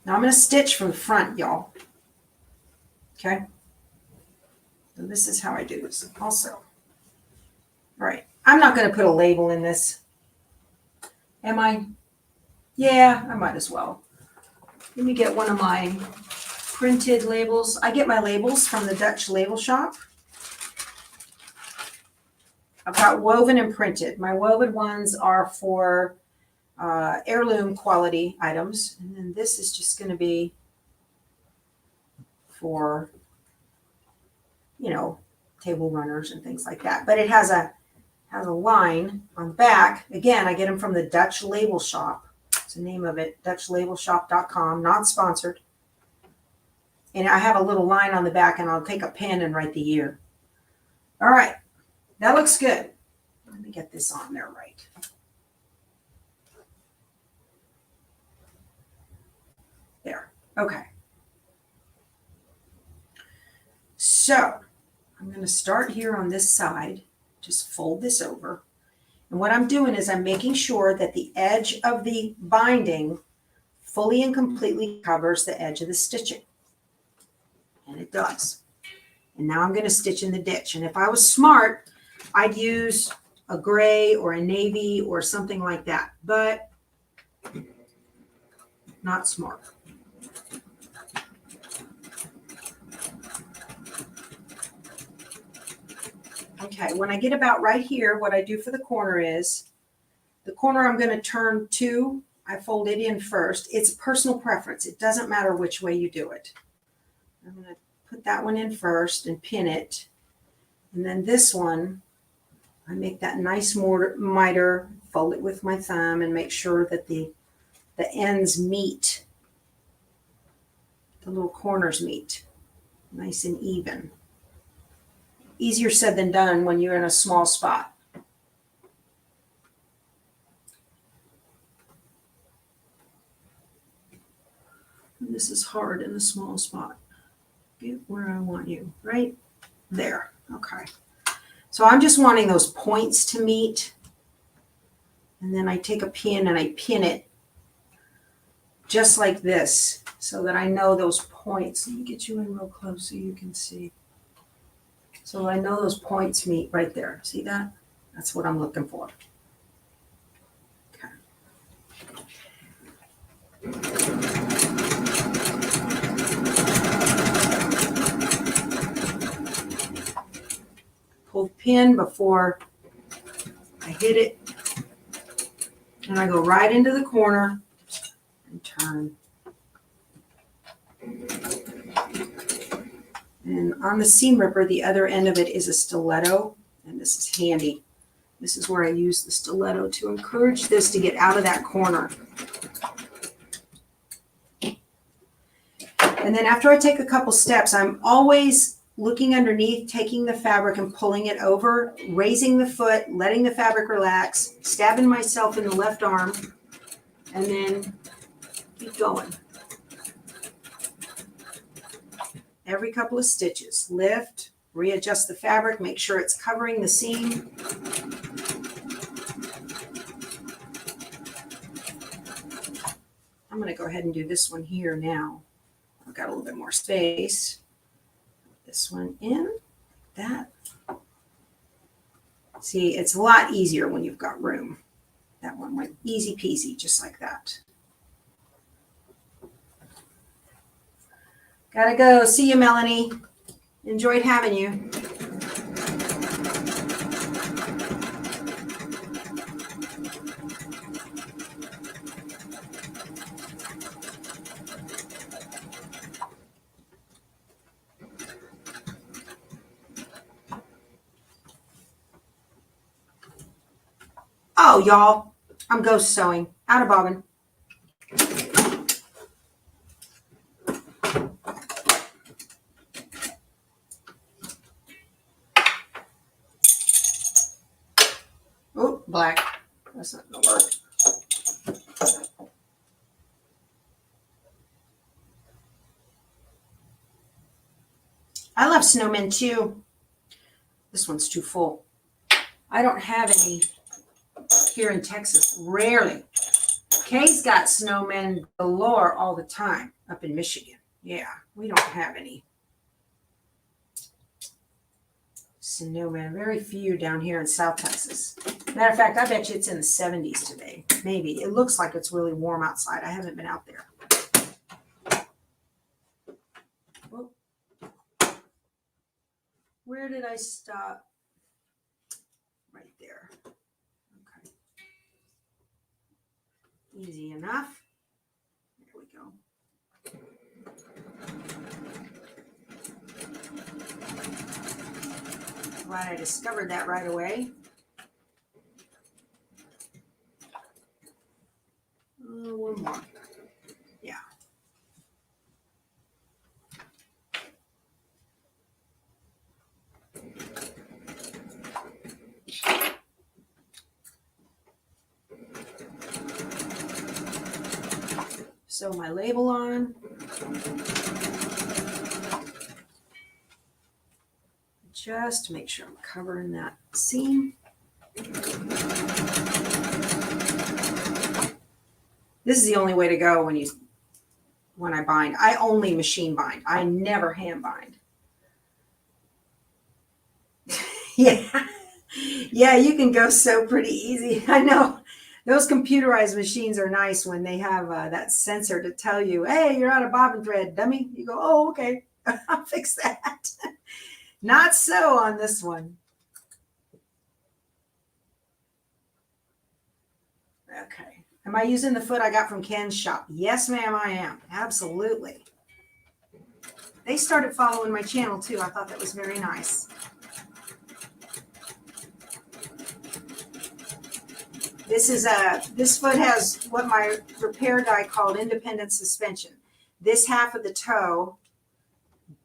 Now I'm going to stitch from the front, y'all. Okay. So this is how I do this also. All right. I'm not going to put a label in this. Am I? Yeah, I might as well. Let me get one of my printed labels. I get my labels from the Dutch label shop. I've got woven and printed. My woven ones are for heirloom quality items. And then this is just going to be for, you know, table runners and things like that. But it has a line on the back. Again, I get them from the Dutch label shop. That's the name of it, DutchLabelShop.com, not sponsored. And I have a little line on the back, and I'll take a pen and write the year. All right. That looks good. Let me get this on there right. There. Okay. So I'm going to start here on this side. Just fold this over. And what I'm doing is I'm making sure that the edge of the binding fully and completely covers the edge of the stitching. And it does. And now I'm going to stitch in the ditch. And if I was smart, I'd use a gray or a navy or something like that, but not smart. Okay, when I get about right here, what I do for the corner is, the corner I'm going to turn to, I fold it in first. It's personal preference. It doesn't matter which way you do it. I'm going to put that one in first and pin it. And then this one, I make that nice miter, fold it with my thumb, and make sure that the ends meet, the little corners meet, nice and even. easier said than done when you're in a small spot. And this is hard in a small spot. Get where I want you, right there. Okay. So I'm just wanting those points to meet. And then I take a pin and I pin it just like this so that I know those points. Let me get you in real close so you can see. So I know those points meet right there. See that? That's what I'm looking for. Okay. Pull the pin before I hit it. And I go right into the corner and turn. And on the seam ripper, the other end of it is a stiletto, and this is handy. This is where I use the stiletto to encourage this to get out of that corner. And then after I take a couple steps, I'm always looking underneath, taking the fabric and pulling it over, raising the foot, letting the fabric relax, stabbing myself in the left arm, and then keep going. Every couple of stitches, lift, readjust the fabric, make sure it's covering the seam. I'm going to go ahead and do this one here now. I've got a little bit more space. This one in, that. See, it's a lot easier when you've got room. That one went easy peasy, just like that. Gotta go. See you, Melanie. Enjoyed having you. Oh, y'all, I'm ghost sewing. Out of bobbin. Oh, black. That's not gonna work. I love snowmen too. This one's too full. I don't have any here in Texas. Rarely. Kay's got snowmen galore all the time up in Michigan. Yeah, we don't have any snowmen. Very few down here in South Texas. Matter of fact, I bet you it's in the 70s today. Maybe. It looks like it's really warm outside. I haven't been out there. Whoa. Where did I stop? Right there. Okay. Easy enough. There we go. Glad I discovered that right away. One more. Yeah. Sew my label on. Just to make sure I'm covering that seam. This is the only way to go when I bind. I only machine bind. I never hand bind. Yeah. Yeah, you can go sew pretty easy. I know. Those computerized machines are nice when they have that sensor to tell you, hey, you're out of bobbin thread, dummy. You go, oh, okay. I'll fix that. Not so on this one. Okay. Am I using the foot I got from Ken's shop? Yes, ma'am, I am. Absolutely. They started following my channel too. I thought that was very nice. This foot has what my repair guy called independent suspension. This half of the toe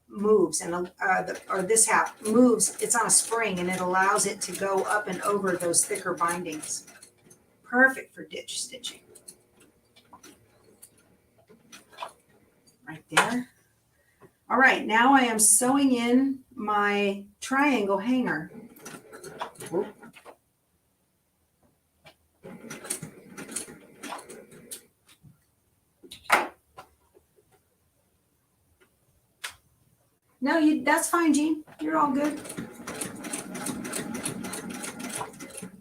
moves, and or this half moves. It's on a spring, and it allows it to go up and over those thicker bindings. Perfect for ditch stitching. Right there. All right, now I am sewing in my triangle hanger. No, that's fine, Jean. You're all good.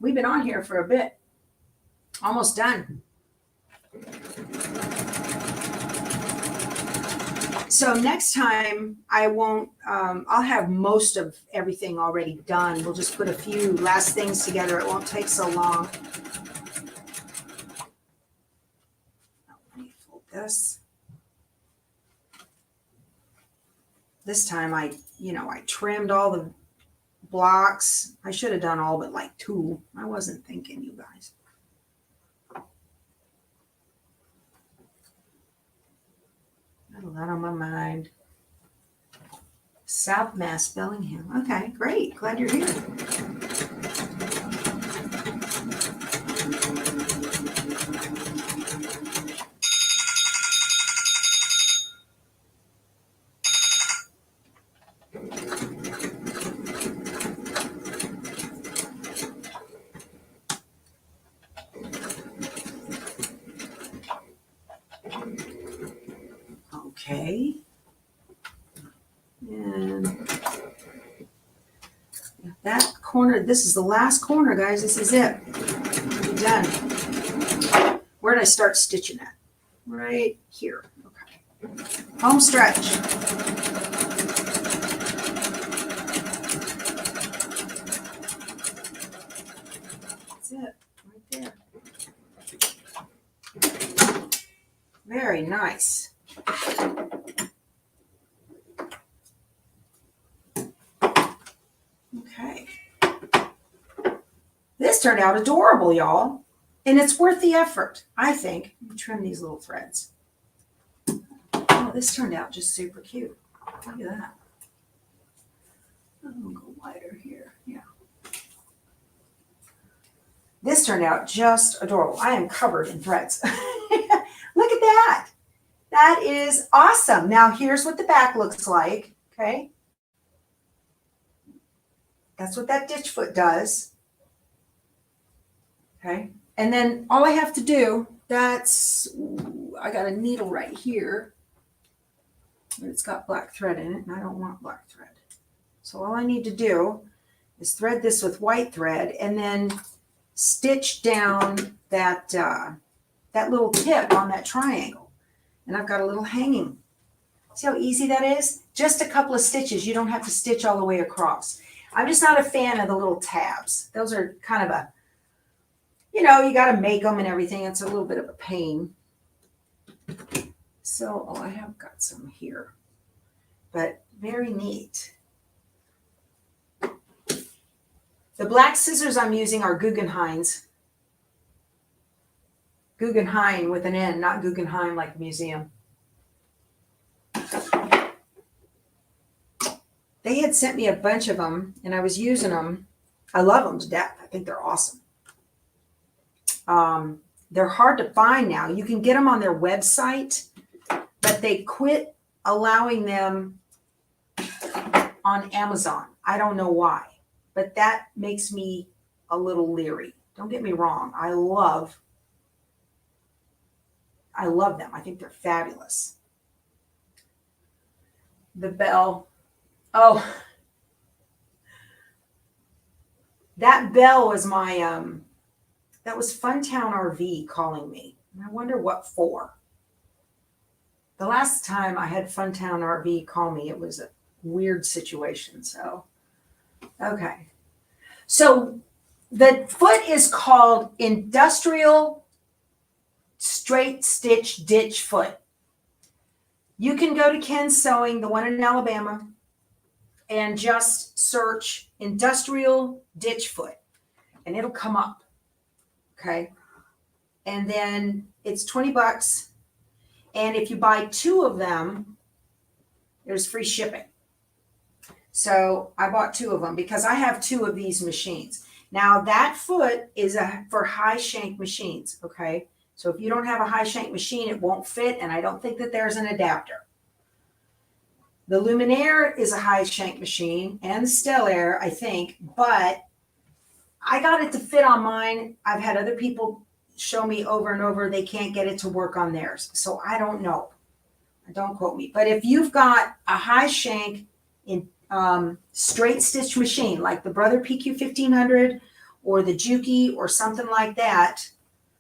We've been on here for a bit. Almost done. So next time I won't, I'll have most of everything already done. We'll just put a few last things together. It won't take so long. Let me fold this. This time I trimmed all the blocks. I should have done all but like 2. I wasn't thinking, you guys. Got a lot on my mind. South Mass, Bellingham. Okay, great. Glad you're here. Okay. And that corner, this is the last corner, guys. This is it. We're done. Where did I start stitching at? Right here. Okay. Home stretch. That's it. Right there. Very nice. Okay. This turned out adorable, y'all. And it's worth the effort, I think. Let me trim these little threads. Oh, this turned out just super cute. Look at that. I'm going to go wider here. Yeah. This turned out just adorable. I am covered in threads. Look at that. That is awesome. Now here's what the back looks like. Okay. That's what that ditch foot does. Okay. And then all I have to do, I got a needle right here. But it's got black thread in it, and I don't want black thread. So all I need to do is thread this with white thread and then stitch down that little tip on that triangle. And I've got a little hanging. See how easy that is? Just a couple of stitches. You don't have to stitch all the way across. I'm just not a fan of the little tabs. Those are kind of a, you got to make them and everything. It's a little bit of a pain. So, I have got some here, but very neat. The black scissors I'm using are Guggenheim's. Guggenheim with an N, not Guggenheim like a museum. They had sent me a bunch of them, and I was using them. I love them to death. I think they're awesome. They're hard to find now. You can get them on their website, but they quit allowing them on Amazon. I don't know why, but that makes me a little leery. Don't get me wrong. I love them. I think they're fabulous. The bell. Oh, that bell was my, that was Funtown RV calling me. I wonder what for. The last time I had Funtown RV call me, it was a weird situation. So, okay. So the foot is called Industrial Straight Stitch Ditch Foot. You can go to Ken's Sewing, the one in Alabama, and just search Industrial Ditch Foot, and it'll come up. Okay. And then it's $20. And if you buy 2 of them, there's free shipping. So I bought 2 of them because I have 2 of these machines. Now that foot is for high shank machines, okay? So if you don't have a high shank machine, it won't fit, and I don't think that there's an adapter. The Luminaire is a high shank machine, and the Stellaire, I think, but I got it to fit on mine. I've had other people show me over and over they can't get it to work on theirs. So I don't know. Don't quote me. But if you've got a high shank in straight stitch machine, like the Brother PQ 1500 or the Juki or something like that,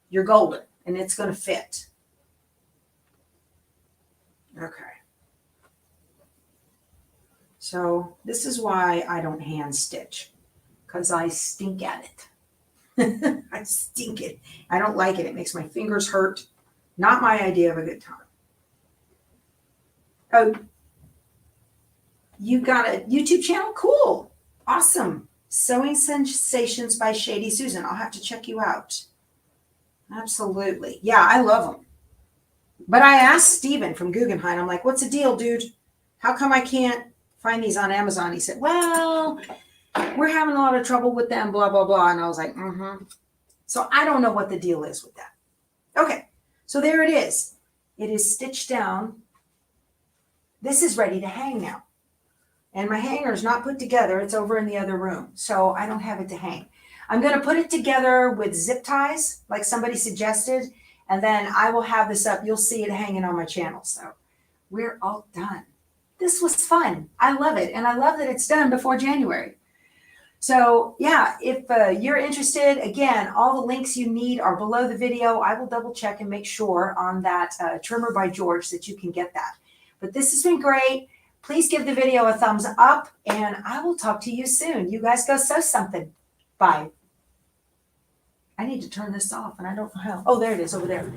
you're golden and it's going to fit. Okay. So this is why I don't hand stitch, because I stink at it. I stink it. I don't like it. It makes my fingers hurt. Not my idea of a good time. Oh, you got a YouTube channel? Cool. Awesome. Sewing Sensations by Shady Susan. I'll have to check you out. Absolutely. Yeah, I love them. But I asked Steven from Guggenheim, I'm like, what's the deal, dude? How come I can't find these on Amazon? He said, well, we're having a lot of trouble with them, blah, blah, blah. And I was like, So I don't know what the deal is with that. Okay, so there it is. It is stitched down. This is ready to hang now. And my hanger is not put together. It's over in the other room. So I don't have it to hang. I'm going to put it together with zip ties, like somebody suggested. And then I will have this up. You'll see it hanging on my channel. So we're all done. This was fun. I love it. And I love that it's done before January. So yeah, if you're interested, again, all the links you need are below the video. I will double check and make sure on that trimmer by George that you can get that. But this has been great. Please give the video a thumbs up and I will talk to you soon. You guys go sew something. Bye. I need to turn this off and I don't know how. Oh, there it is over there.